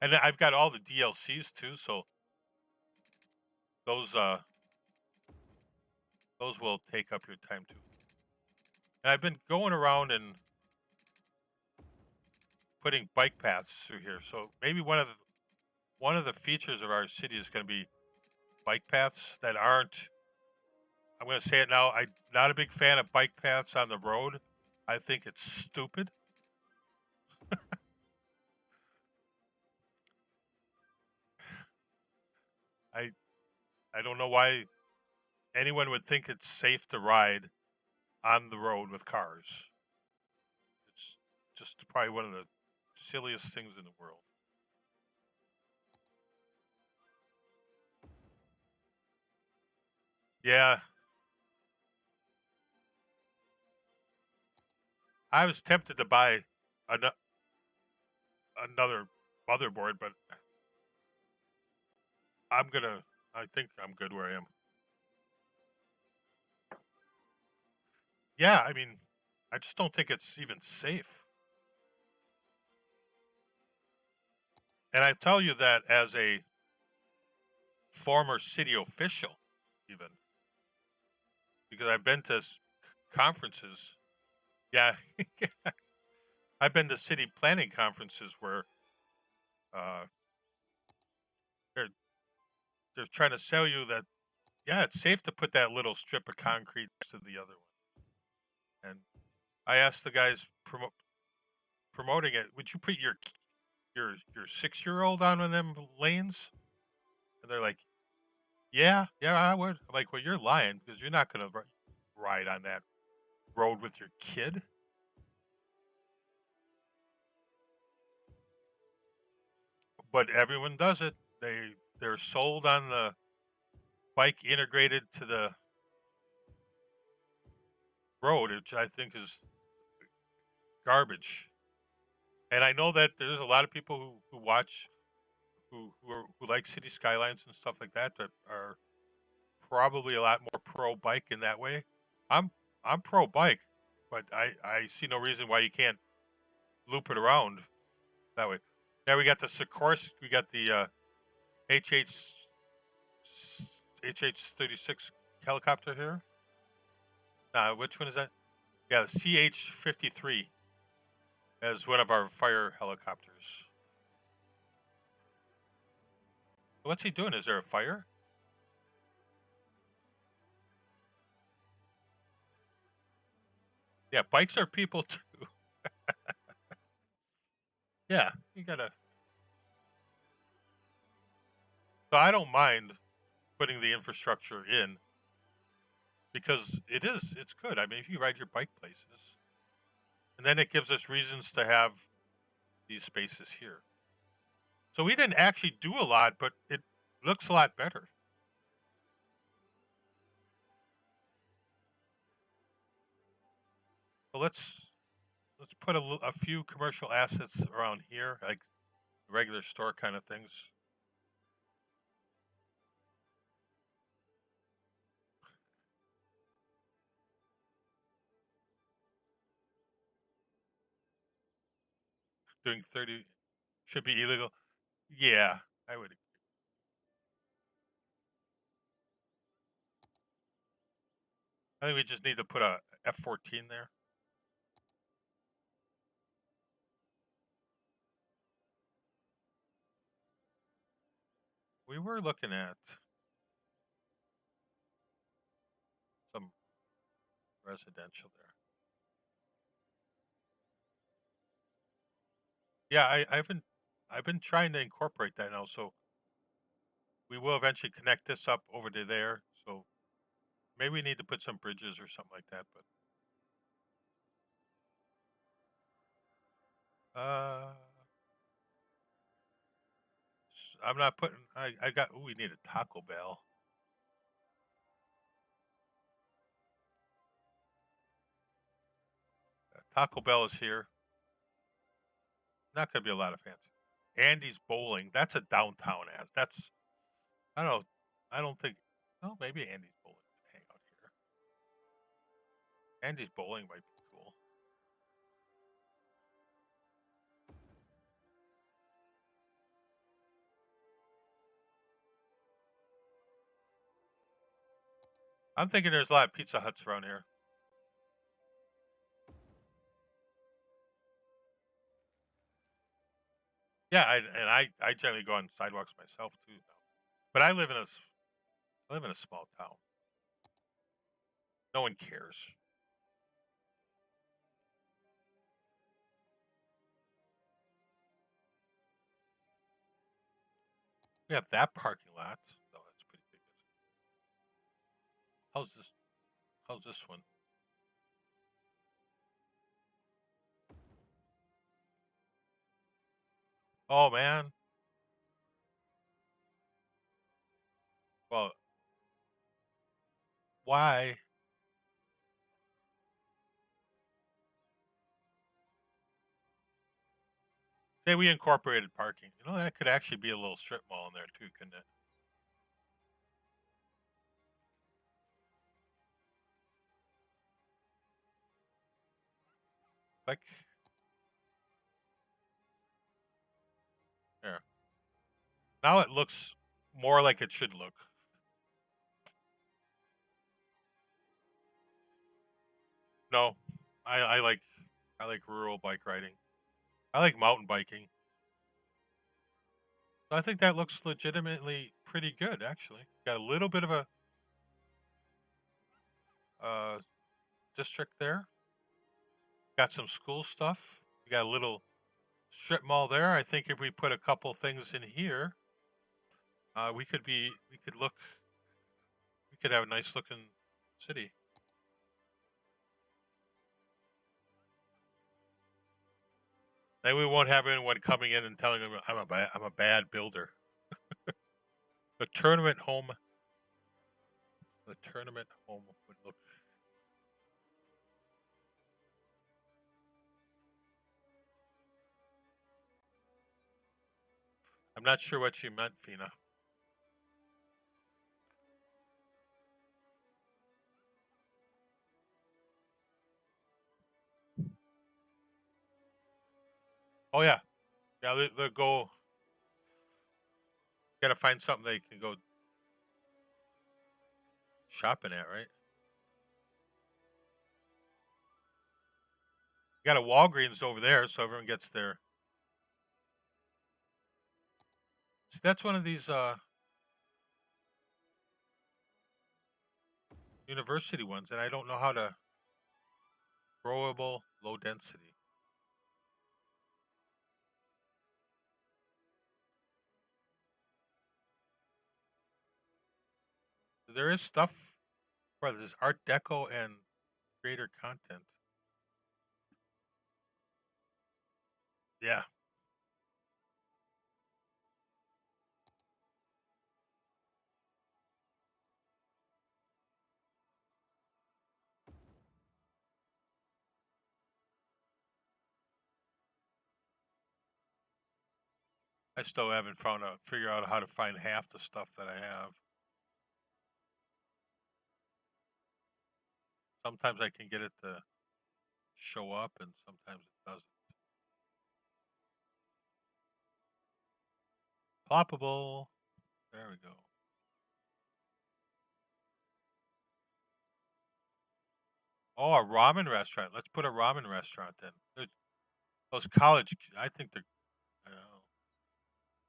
And I've got all the DLCs too, so those will take up your time too. And I've been going around and putting bike paths through here. So maybe one of the features of our city is going to be bike paths that aren't. I'm going to say it now. I'm not a big fan of bike paths on the road. I think it's stupid. I don't know why anyone would think it's safe to ride on the road with cars. It's just probably one of the silliest things in the world. Yeah. I was tempted to buy another motherboard, but I think I'm good where I am. Yeah, I mean, I just don't think it's even safe. And I tell you that as a former city official, even, because I've been to conferences. Yeah, I've been to city planning conferences where uh, they're they're trying to sell you that, yeah, it's safe to put that little strip of concrete next to the other one. And I asked the guys promoting it, would you put your 6-year-old on one of them lanes? And they're like, yeah, I would. I'm like, well, you're lying because you're not going to ride on that road with your kid. But everyone does it. They're sold on the bike integrated to the road, which I think is garbage. And I know that there's a lot of people who watch who like city skylines and stuff like that are probably a lot more pro bike in that way. I'm pro bike, but I see no reason why you can't loop it around that way. Now we got the Sikorsky, we got the HH-36 helicopter here. Which one is that? Yeah, the CH-53 as one of our fire helicopters. What's he doing? Is there a fire? Yeah, bikes are people too. Yeah, you gotta. So I don't mind putting the infrastructure in because it's good. I mean, if you ride your bike places, and then it gives us reasons to have these spaces here. So we didn't actually do a lot, but it looks a lot better. So let's put a few commercial assets around here, like regular store kind of things. Doing 30 should be illegal. Yeah, I would. I think we just need to put a F-14 there. We were looking at some residential there. Yeah, I've been trying to incorporate that now, so we will eventually connect this up over to there. So maybe we need to put some bridges or something like that. But I'm not putting. I got. Ooh, we need a Taco Bell. Taco Bell is here. Not going to be a lot of fancy. Andy's Bowling. That's a downtown ad. That's. I don't know. I don't think. Oh, maybe Andy's Bowling can hang out here. Andy's Bowling might be cool. I'm thinking there's a lot of Pizza Huts around here. Yeah, I generally go on sidewalks myself too now. But I live in a small town. No one cares. We have that parking lot. Oh, that's pretty big. How's this? How's this one? Oh man. Well, why? Say we incorporated parking. You know, that could actually be a little strip mall in there too, couldn't it? Like, there. Now it looks more like it should look. No, I like rural bike riding. I like mountain biking. So I think that looks legitimately pretty good, actually. Got a little bit of a uh, district there. Got some school stuff. We got a little strip mall there. I think if we put a couple things in here, we could have a nice looking city. Then we won't have anyone coming in and telling them I'm a bad builder. The tournament home would look. I'm not sure what you meant, Fina. Oh yeah, yeah. They'll go. Got to find something they can go shopping at, right? You got a Walgreens over there, so everyone gets their. See, that's one of these university ones, and I don't know how to. Growable, low density. There is stuff. Well, there's Art Deco and creator content. Yeah. I still haven't figure out how to find half the stuff that I have. Sometimes I can get it to show up, and sometimes it doesn't. Plausible. There we go. Oh, a ramen restaurant. Let's put a ramen restaurant in. Those college, I think they're.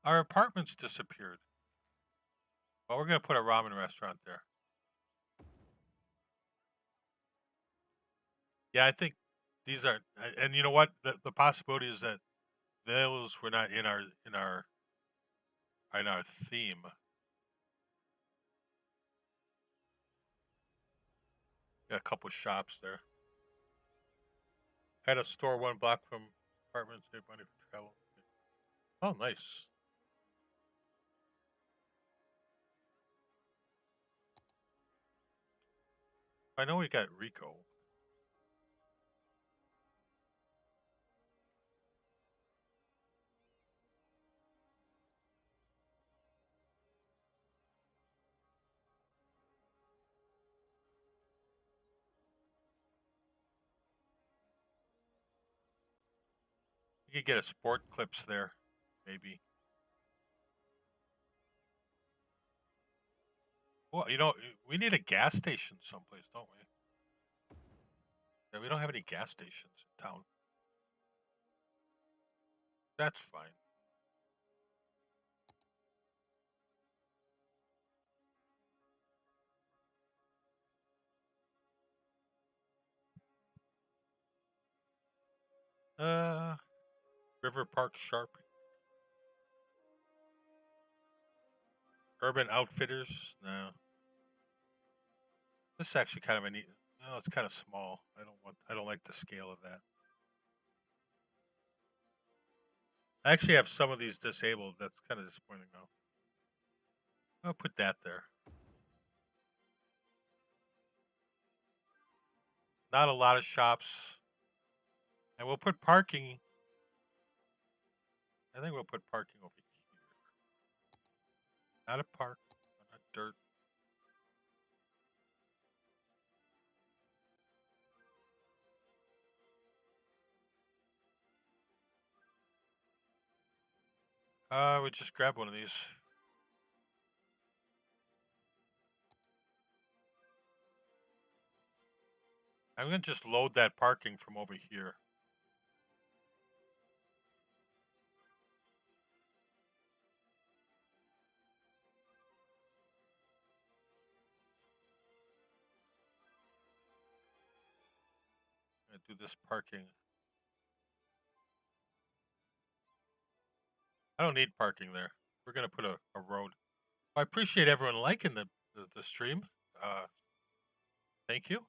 Our apartments disappeared. Well, we're gonna put a ramen restaurant there. Yeah, I think these are, and you know what? The possibility is that those were not in our theme. Got a couple shops there. Had a store 1 block from apartments. Save money for travel. Oh, nice. I know we got Rico. You could get a sport clips there, maybe. Well, you know, we need a gas station someplace, don't we? Yeah, we don't have any gas stations in town. That's fine. River Park Sharp. Urban Outfitters. No. This is actually kind of a neat. No, it's kind of small. I don't like the scale of that. I actually have some of these disabled. That's kind of disappointing though. I'll put that there. Not a lot of shops. And we'll put parking. I think we'll put parking over here. Not a park, not dirt. We just grab one of these. I'm gonna just load that parking from over here. I'm gonna do this parking. I don't need parking there. We're gonna put a road. I appreciate everyone liking the stream. Thank you.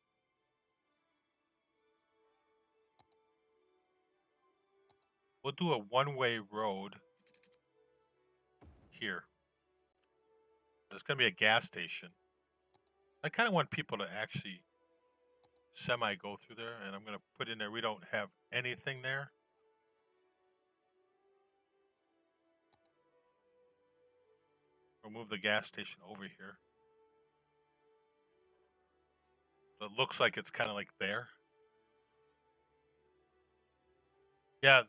We'll do a one-way road here. There's gonna be a gas station. I kind of want people to actually semi go through there, and I'm gonna put in there. We don't have anything there. We'll move the gas station over here. So it looks like it's kind of like there. Yeah.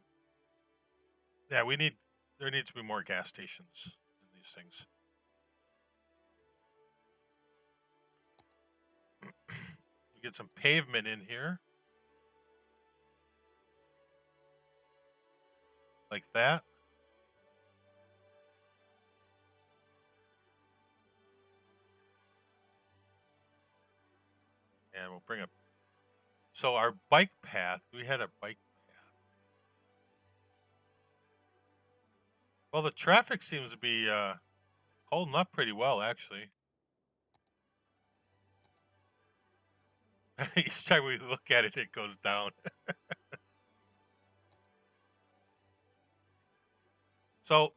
Yeah, there needs to be more gas stations in these things. We get some pavement in here. Like that. And we'll bring up. So our bike path, we had a bike path. Well, the traffic seems to be holding up pretty well, actually. Each time we look at it, it goes down. So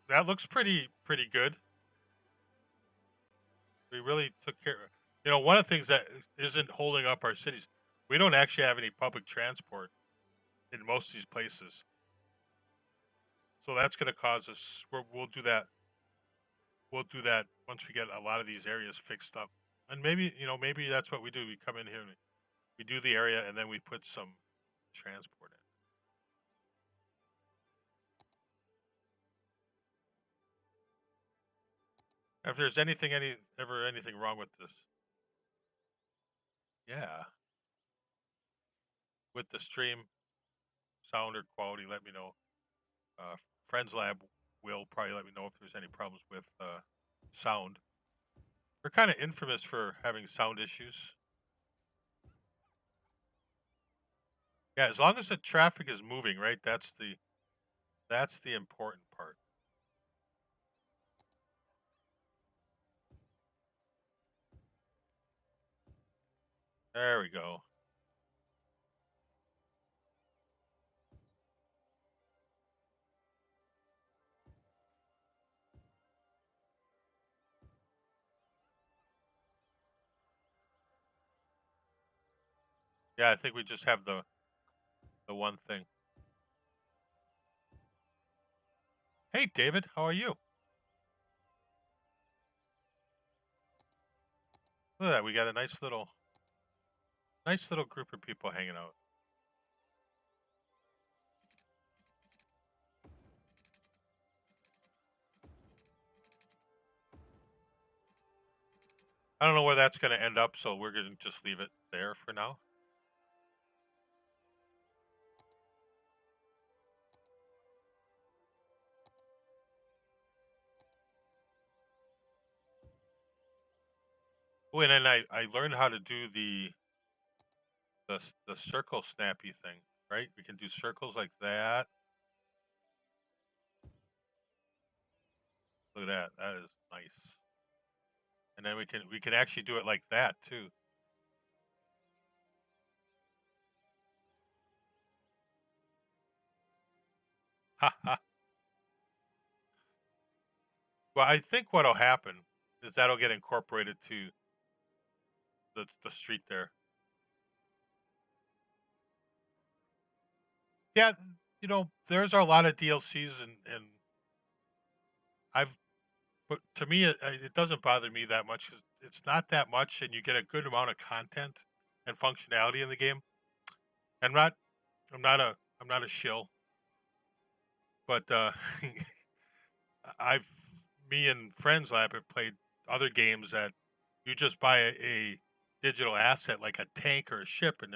that looks pretty good. We really took care of. You know, one of the things that isn't holding up our cities, we don't actually have any public transport in most of these places. So that's going to cause us. We'll do that. We'll do that once we get a lot of these areas fixed up. And maybe maybe that's what we do. We come in here and we do the area, and then we put some transport in. If there's anything wrong with this, yeah, with the stream sound or quality, let me know. Friends Lab will probably let me know if there's any problems with sound. We're kind of infamous for having sound issues. Yeah, as long as the traffic is moving, right? That's the important part. There we go. Yeah, I think we just have the one thing. Hey, David, how are you? Look at that. We got a nice little group of people hanging out. I don't know where that's going to end up, so we're going to just leave it there for now. Oh, and then I learned how to do the circle snappy thing, right? We can do circles like that. Look at that. That is nice. And then we can actually do it like that too. Ha ha. Well, I think what'll happen is that'll get incorporated to the street there. Yeah, there's a lot of DLCs and but to me it doesn't bother me that much. 'Cause it's not that much, and you get a good amount of content and functionality in the game. I'm not I'm not a shill, but I've me and Friends Lab have played other games that you just buy a digital asset like a tank or a ship, and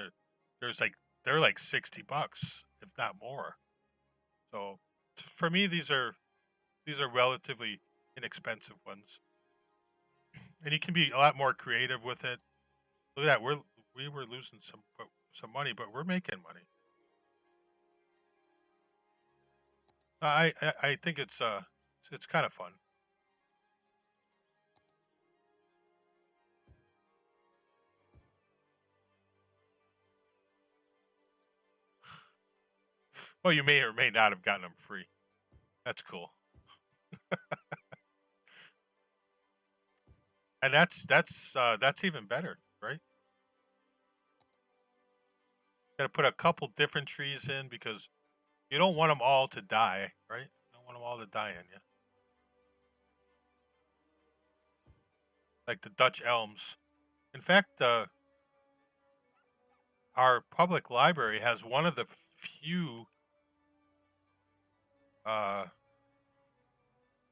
they're like $60, if not more. So for me, these are relatively inexpensive ones, and you can be a lot more creative with it. Look at that, we were losing some money, but we're making money. I think it's kind of fun. Well, you may or may not have gotten them free. That's cool. And that's even better, right? Got to put a couple different trees in because you don't want them all to die, right? You don't want them all to die in you. Like the Dutch elms. In fact, our public library has one of the few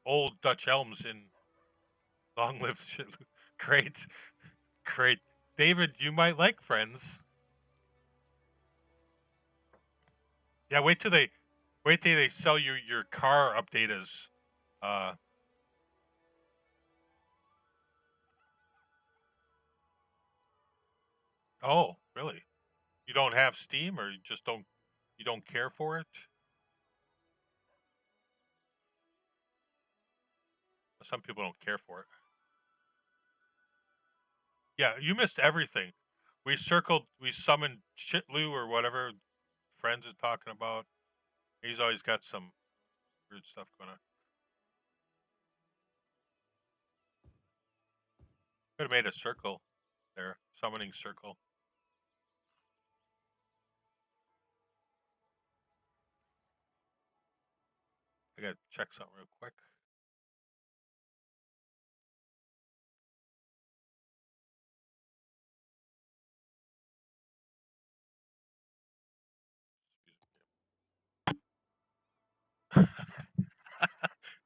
old Dutch elms in Long Live Great, great. David, you might like Friends. Yeah, wait till they sell you your car update as oh, really? You don't have Steam, or you don't care for it? Some people don't care for it. Yeah, you missed everything. We summoned Chitlu or whatever Friends is talking about. He's always got some weird stuff going on. Could have made a circle there, summoning circle. I gotta check something real quick.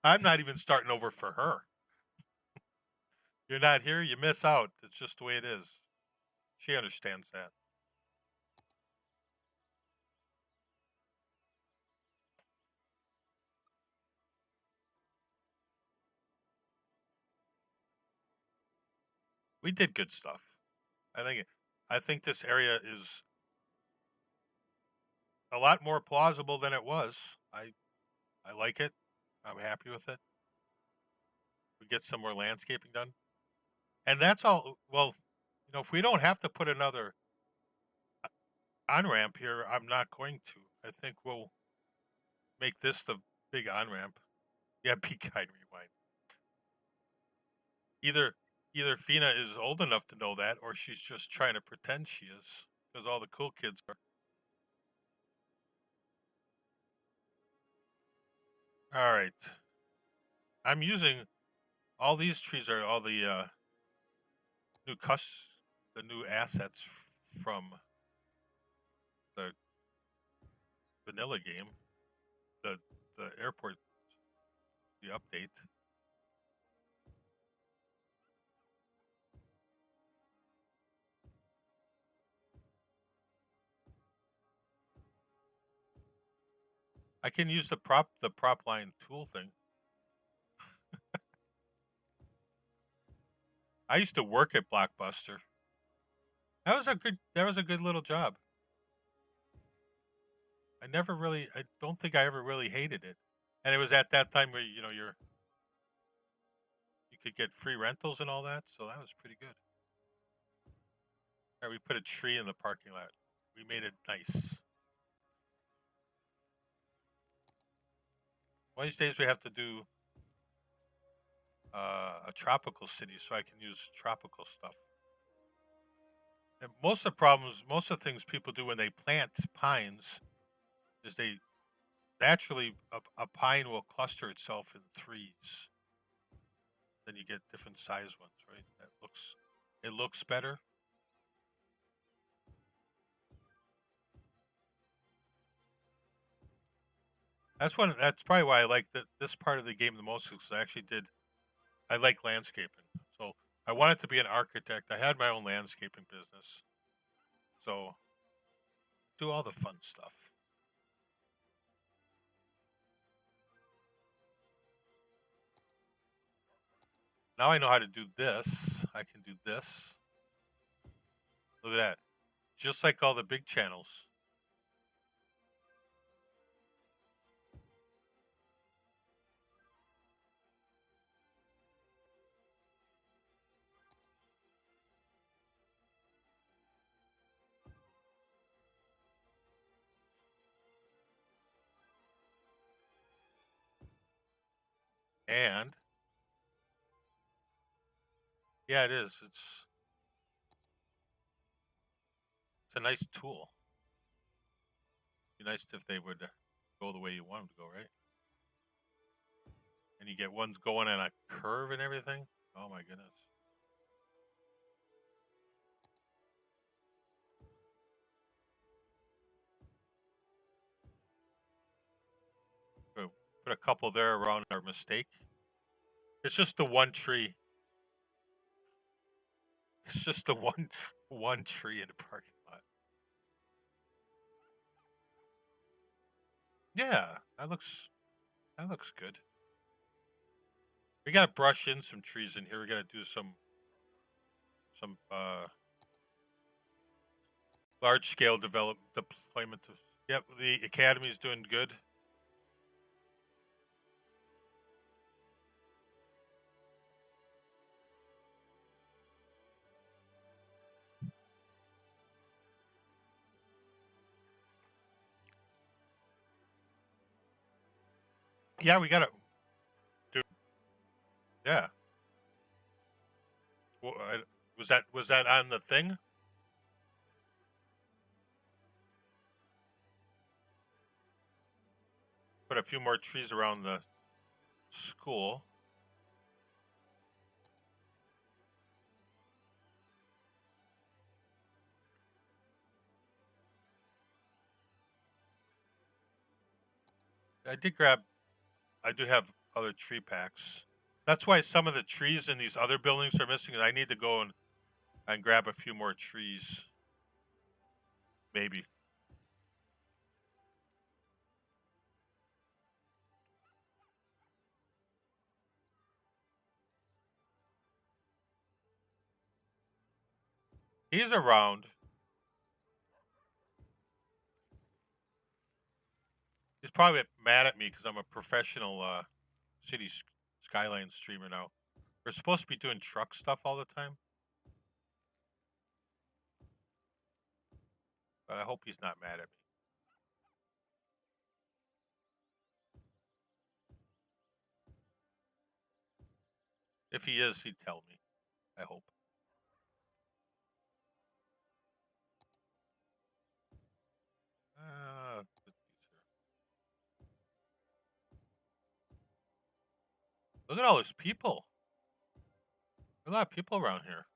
I'm not even starting over for her. You're not here, you miss out. It's just the way it is. She understands that. We did good stuff. I think this area is a lot more plausible than it was. I like it. I'm happy with it. We get some more landscaping done. And that's all. Well, if we don't have to put another on-ramp here, I'm not going to. I think we'll make this the big on-ramp. Yeah, Be Kind Rewind. Either Fina is old enough to know that, or she's just trying to pretend she is, because all the cool kids are. All right. I'm using all these trees are all the the new assets from the vanilla game, the airport, the update. I can use the prop line tool thing. I used to work at Blockbuster. That was a good little job. I don't think I ever really hated it. And it was at that time where you could get free rentals and all that, so that was pretty good. All right, we put a tree in the parking lot. We made it nice. One of these days we have to do a tropical city so I can use tropical stuff. And most of the things people do when they plant pines is they naturally a pine will cluster itself in threes. Then you get different size ones, right? It looks better. That's probably why I like this part of the game the most, because I like landscaping. So I wanted to be an architect. I had my own landscaping business. So do all the fun stuff. Now I know how to do this. I can do this. Look at that. Just like all the big channels. And yeah, it is. It's a nice tool. Be nice if they would go the way you want them to go, right? And you get ones going on a curve and everything. Oh my goodness. Put a couple there around our mistake. It's just the one tree. It's just the one tree in the parking lot. Yeah, that looks good. We gotta brush in some trees in here. We gotta do some large scale deployment of. Yep, the academy's doing good. Yeah, we gotta do. Yeah. Well, was that on the thing? Put a few more trees around the school. I do have other tree packs. That's why some of the trees in these other buildings are missing, and I need to go and grab a few more trees. Maybe. He's around. He's probably mad at me because I'm a professional city skyline streamer now. We're supposed to be doing truck stuff all the time. But I hope he's not mad at me. If he is, he'd tell me. I hope. Look at all those people. There's a lot of people around here.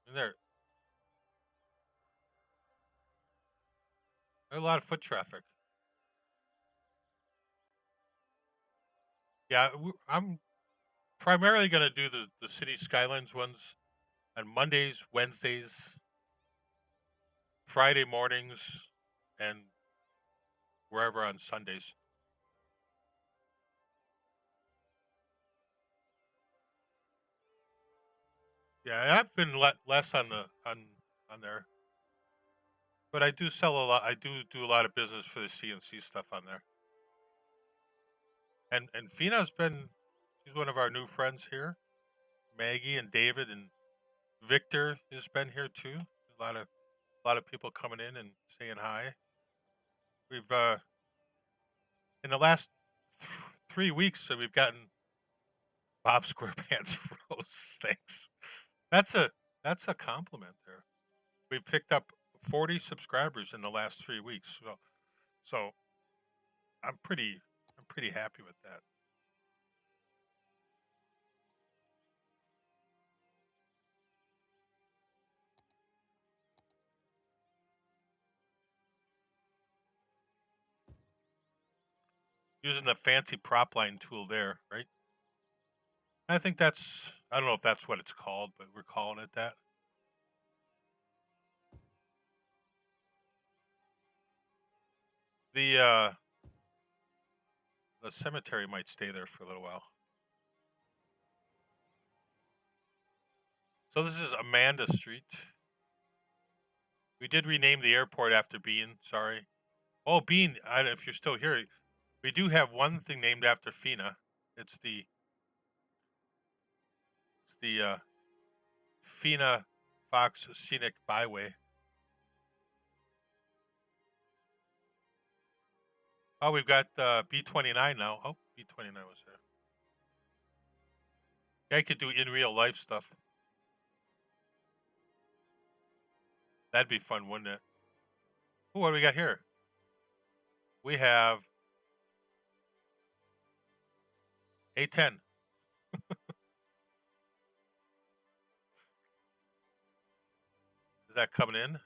And there's a lot of foot traffic. Yeah, I'm primarily going to do the city skylines ones on Mondays, Wednesdays, Friday mornings, and wherever on Sundays. Yeah, I've been less on there, but I do sell a lot. I do a lot of business for the CNC stuff on there. And Fina's she's one of our new friends here. Maggie and David and Victor has been here too. A lot of people coming in and saying hi. We've in the last 3 weeks, we've gotten Bob SquarePants Rose. Thanks. That's a compliment there. We've picked up 40 subscribers in the last 3 weeks. So I'm pretty happy with that. Using the fancy prop line tool there, right? I think I don't know if that's what it's called, but we're calling it that. The cemetery might stay there for a little while. So this is Amanda Street. We did rename the airport after Bean. Sorry. Oh, Bean. If you're still here, we do have one thing named after Fina. It's the Fina Fox Scenic Byway. Oh, we've got B29 now. Oh, B29 was there. Yeah, I could do in real life stuff. That'd be fun, wouldn't it? Ooh, what do we got here? We have A10. Is that coming in?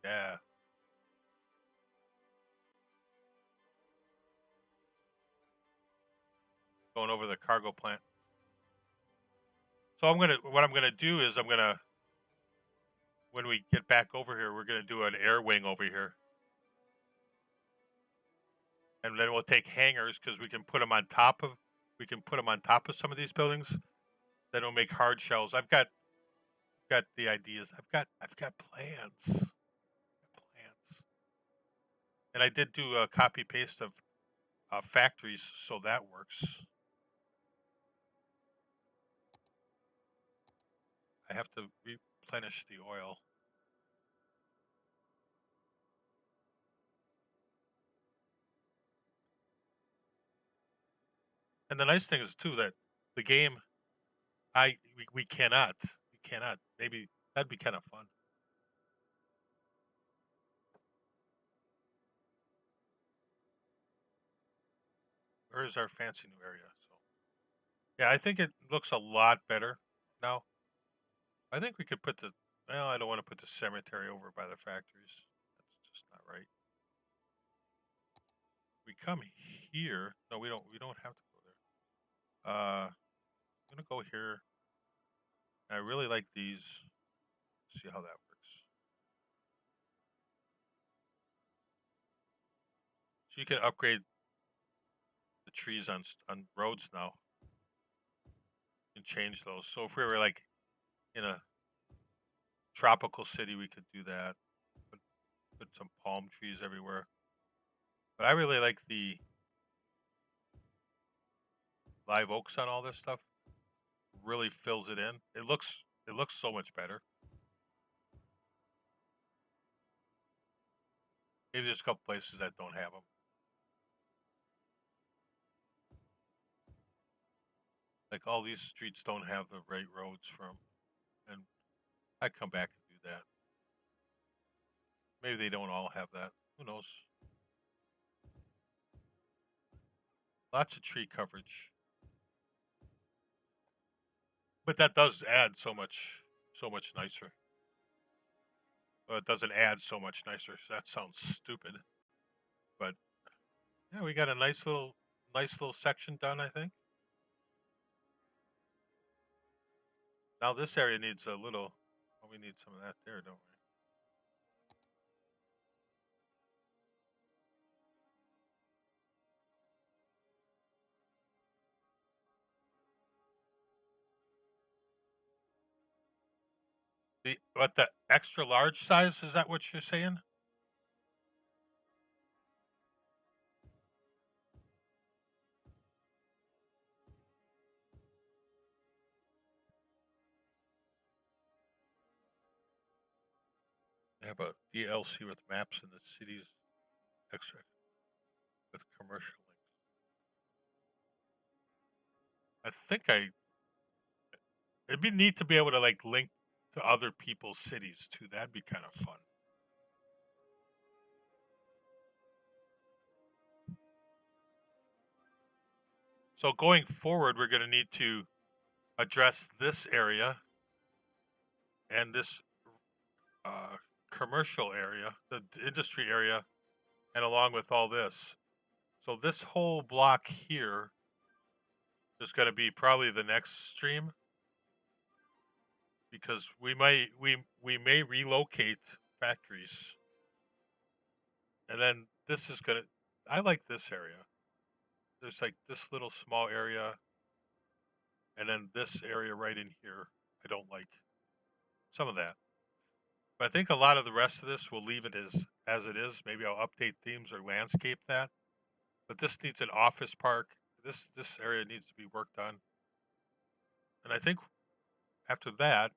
Yeah. Going over the cargo plant. So what I'm gonna do is when we get back over here, we're gonna do an air wing over here. And then we'll take hangars because we can put them on top of some of these buildings. Then we'll make hard shells. I've got the ideas. I've got plans. And I did do a copy paste of factories, so that works. I have to replenish the oil. And the nice thing is too that the game, we cannot. Maybe that'd be kind of fun. here's our fancy new area. So yeah, I think it looks a lot better now. I think we could put the, well, I don't want to put the cemetery over by the factories. That's just not right. We come here. No, we don't have to go there. I'm gonna go here. I really like these. See how that works. So you can upgrade the trees on roads now. You can change those. So if we were like in a tropical city, we could do that. Put some palm trees everywhere. But I really like the live oaks on all this stuff. Really fills it in. It looks so much better. Maybe there's a couple places that don't have them. Like all these streets don't have the right roads for them, and I come back and do that. Maybe they don't all have that. Who knows? Lots of tree coverage, but that does add so much nicer. Well, it doesn't add so much nicer. So that sounds stupid, but yeah, we got a nice little section done, I think. Now this area needs a little. Well, we need some of that there, don't we? The extra large size, is that what you're saying? They have a DLC with maps in the cities, extra with commercial links. I think it'd be neat to be able to like link to other people's cities too. That'd be kind of fun. So going forward, we're going to need to address this area and this commercial area, the industry area, and along with all this. So this whole block here is going to be probably the next stream, because we may relocate factories, and then this is going to. I like this area. There's like this little small area, and then this area right in here. I don't like some of that. But I think a lot of the rest of this, we'll leave it as it is. Maybe I'll update themes or landscape that. But this needs an office park. This area needs to be worked on. And I think after that,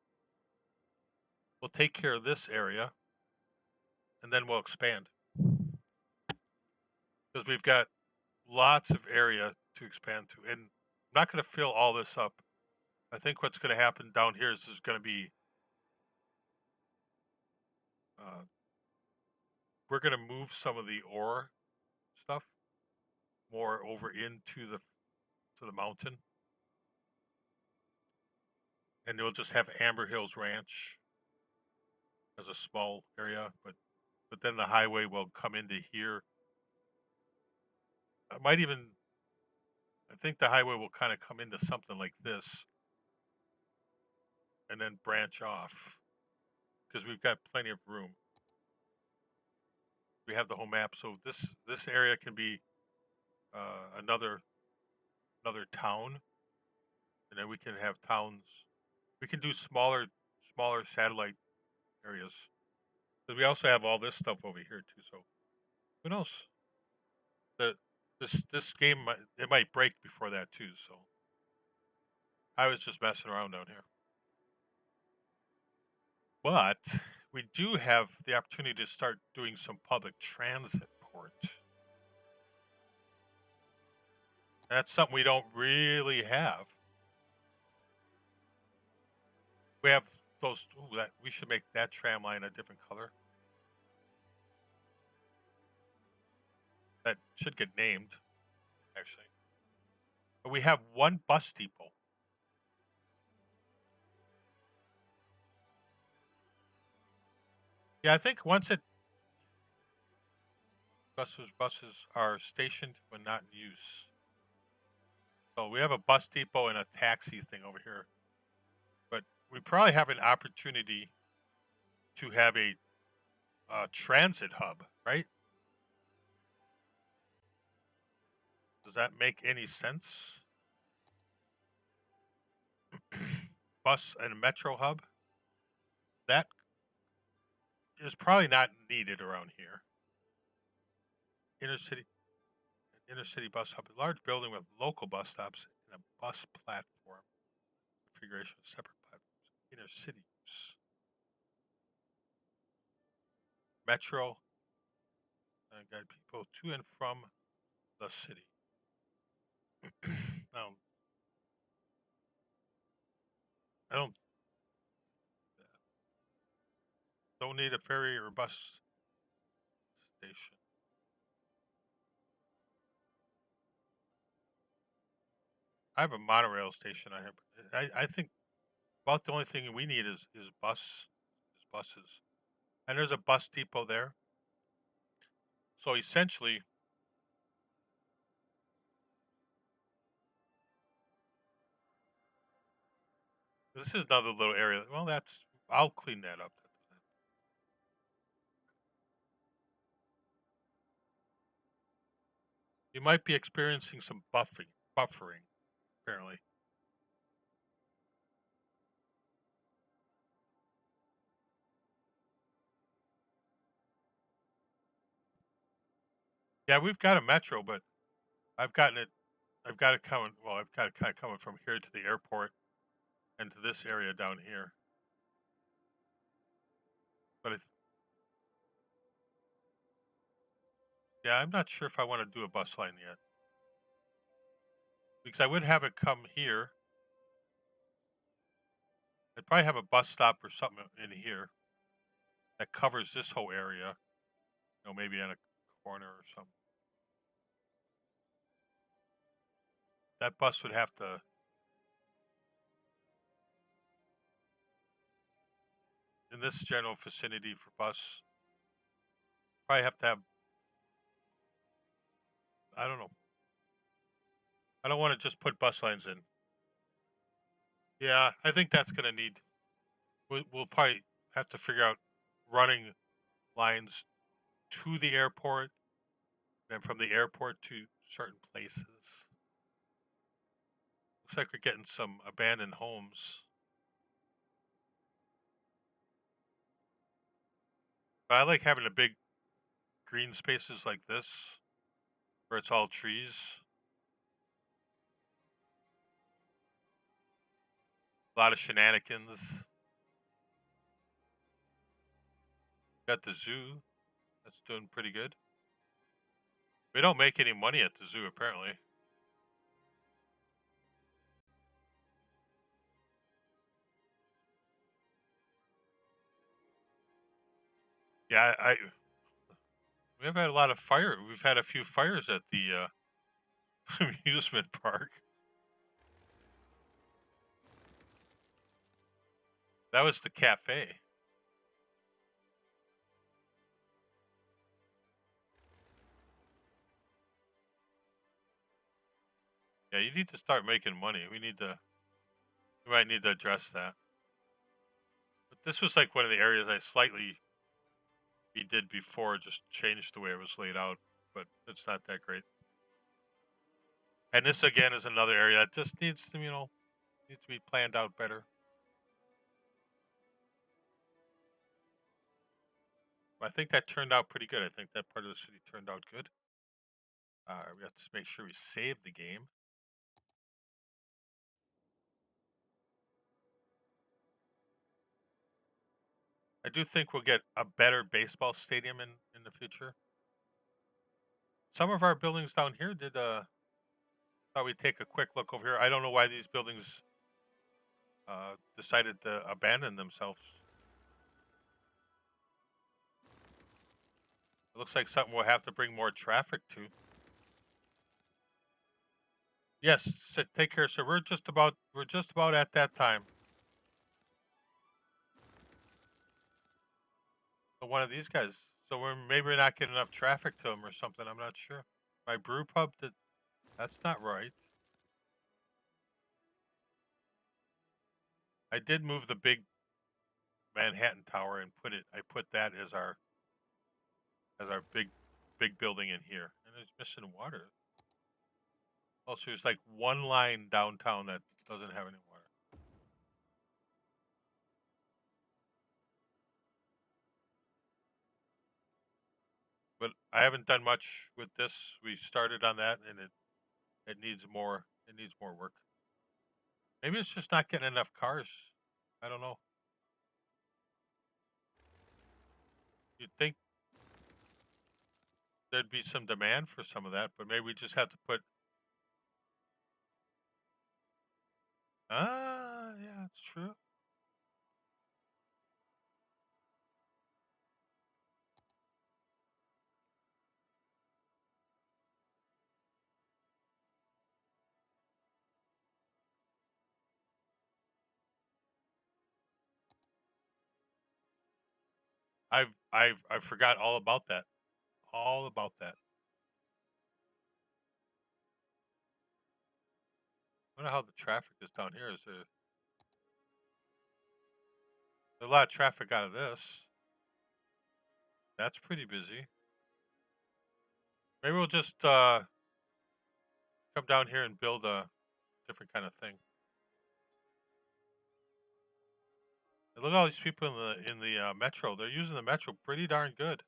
we'll take care of this area, and then we'll expand. Because we've got lots of area to expand to. And I'm not going to fill all this up. I think what's going to happen down here is there's going to be we're going to move some of the ore stuff more over into the mountain, and we'll just have Amber Hills Ranch as a small area, but then the highway will come into here. I think the highway will kind of come into something like this and then branch off, because we've got plenty of room. We have the whole map, so this area can be another town, and then we can have towns. We can do smaller satellite areas. But we also have all this stuff over here too. So who knows? This game might break before that too. So I was just messing around down here. But we do have the opportunity to start doing some public transit port. That's something we don't really have. We have those. Ooh, that we should make that tram line a different color. That should get named, actually. But we have one bus depot. Yeah, I think once it buses are stationed when not in use. So we have a bus depot and a taxi thing over here. But we probably have an opportunity to have a transit hub, right? Does that make any sense? Bus and metro hub? That is probably not needed around here. Inner city bus hub, a large building with local bus stops and a bus platform. Configuration of separate platforms. Inner city use. Metro. Guide people to and from the city. I don't need a ferry or bus station. I have a monorail station. I think about the only thing we need is buses, and there's a bus depot there. So essentially, this is another little area. Well, I'll clean that up. You might be experiencing some buffering, apparently. Yeah, we've got a metro, but I've got it coming. Well, I've got it kind of coming from here to the airport and to this area down here. But yeah, I'm not sure if I want to do a bus line yet, because I would have it come here. I'd probably have a bus stop or something in here that covers this whole area. Maybe on a corner or something. That bus would have to. In this general vicinity for bus, probably have to have. I don't know. I don't want to just put bus lines in. Yeah, I think that's going to need. We'll probably have to figure out running lines to the airport, and from the airport to certain places. Looks like we're getting some abandoned homes. But I like having the big green spaces like this, where it's all trees. A lot of shenanigans. Got the zoo. That's doing pretty good. We don't make any money at the zoo, apparently. Yeah, we've had a lot of fire. We've had a few fires at the amusement park. That was the cafe. Yeah, you need to start making money. We might need to address that. But this was like one of the areas I slightly redid before, just changed the way it was laid out, but it's not that great. And this again is another area that just needs to, needs to be planned out better. I think that turned out pretty good. I think that part of the city turned out good. We have to make sure we save the game. I do think we'll get a better baseball stadium in the future. Some of our buildings down here thought we'd take a quick look over here. I don't know why these buildings decided to abandon themselves. It looks like something we'll have to bring more traffic to. Yes, take care, sir. We're just about at that time. So one of these guys. So we're not getting enough traffic to them or something. I'm not sure. My brew pub that's not right. I did move the big Manhattan Tower and I put that as our big building in here. And it's missing water. Also, there's like one line downtown that doesn't have any water. But I haven't done much with this. We started on that, and it needs more. It needs more work. Maybe it's just not getting enough cars. I don't know. You'd think there'd be some demand for some of that, but maybe we just have to put. Yeah, it's true. I forgot all about that. All about that. I wonder how the traffic is down here. Is there's a lot of traffic out of this? That's pretty busy. Maybe we'll just come down here and build a different kind of thing. And look at all these people in the metro. They're using the metro pretty darn good.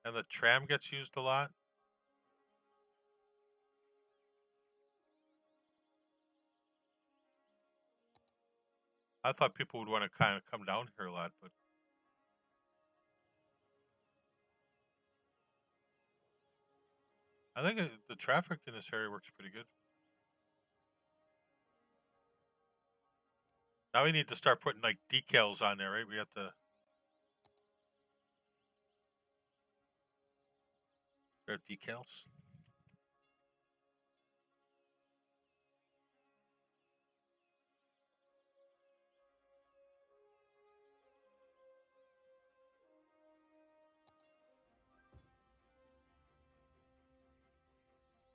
And the tram gets used a lot. I thought people would want to kind of come down here a lot, but I think the traffic in this area works pretty good. Now we need to start putting like decals on there, right? We have to. There are decals.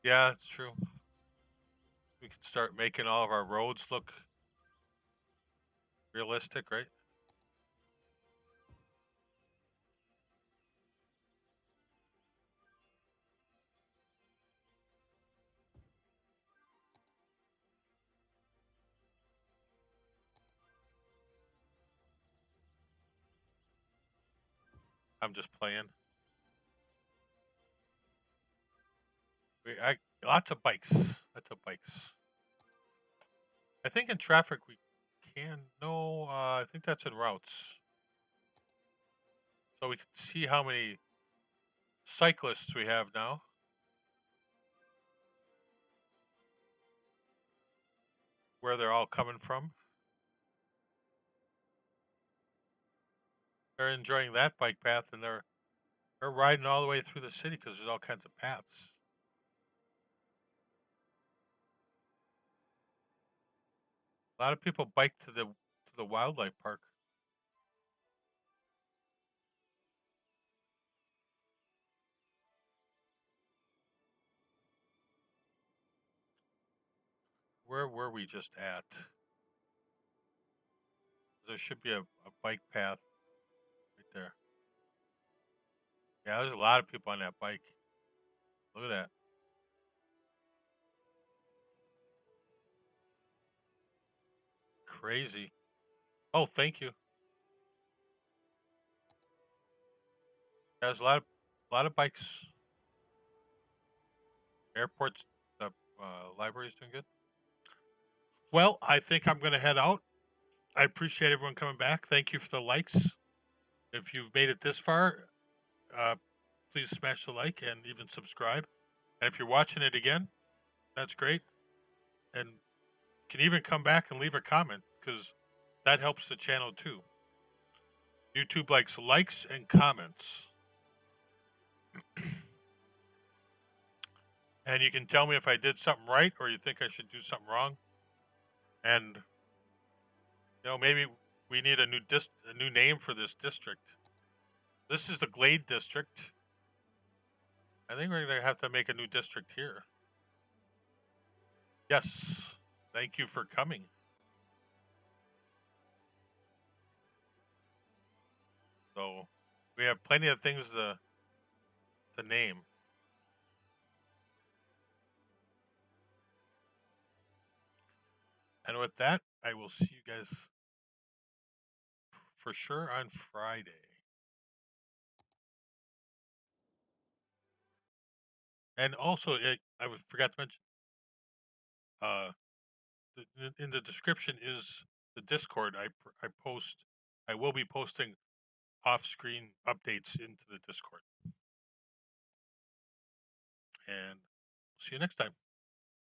Yeah, it's true. We can start making all of our roads look realistic, right? I'm just playing. Lots of bikes. Lots of bikes. I think in traffic we can. No, I think that's in routes. So we can see how many cyclists we have now. Where they're all coming from. They're enjoying that bike path, and they're riding all the way through the city because there's all kinds of paths. A lot of people bike to the wildlife park. Where were we just at? There should be a bike path right there. Yeah, there's a lot of people on that bike. Look at that. Crazy. Oh, thank you. There's a lot of bikes. Airports, the library's doing good. Well, I think I'm going to head out. I appreciate everyone coming back. Thank you for the likes. If you've made it this far, please smash the like and even subscribe. And if you're watching it again, that's great. And can even come back and leave a comment because that helps the channel too. YouTube likes and comments. And you can tell me if I did something right or you think I should do something wrong. And maybe we need a new name for this district. This is the Glade District. I think we're going to have to make a new district here. Yes. Thank you for coming. So we have plenty of things to name. And with that, I will see you guys for sure on Friday. And also, I forgot to mention, in the description is the Discord. I will be posting off-screen updates into the Discord. And see you next time.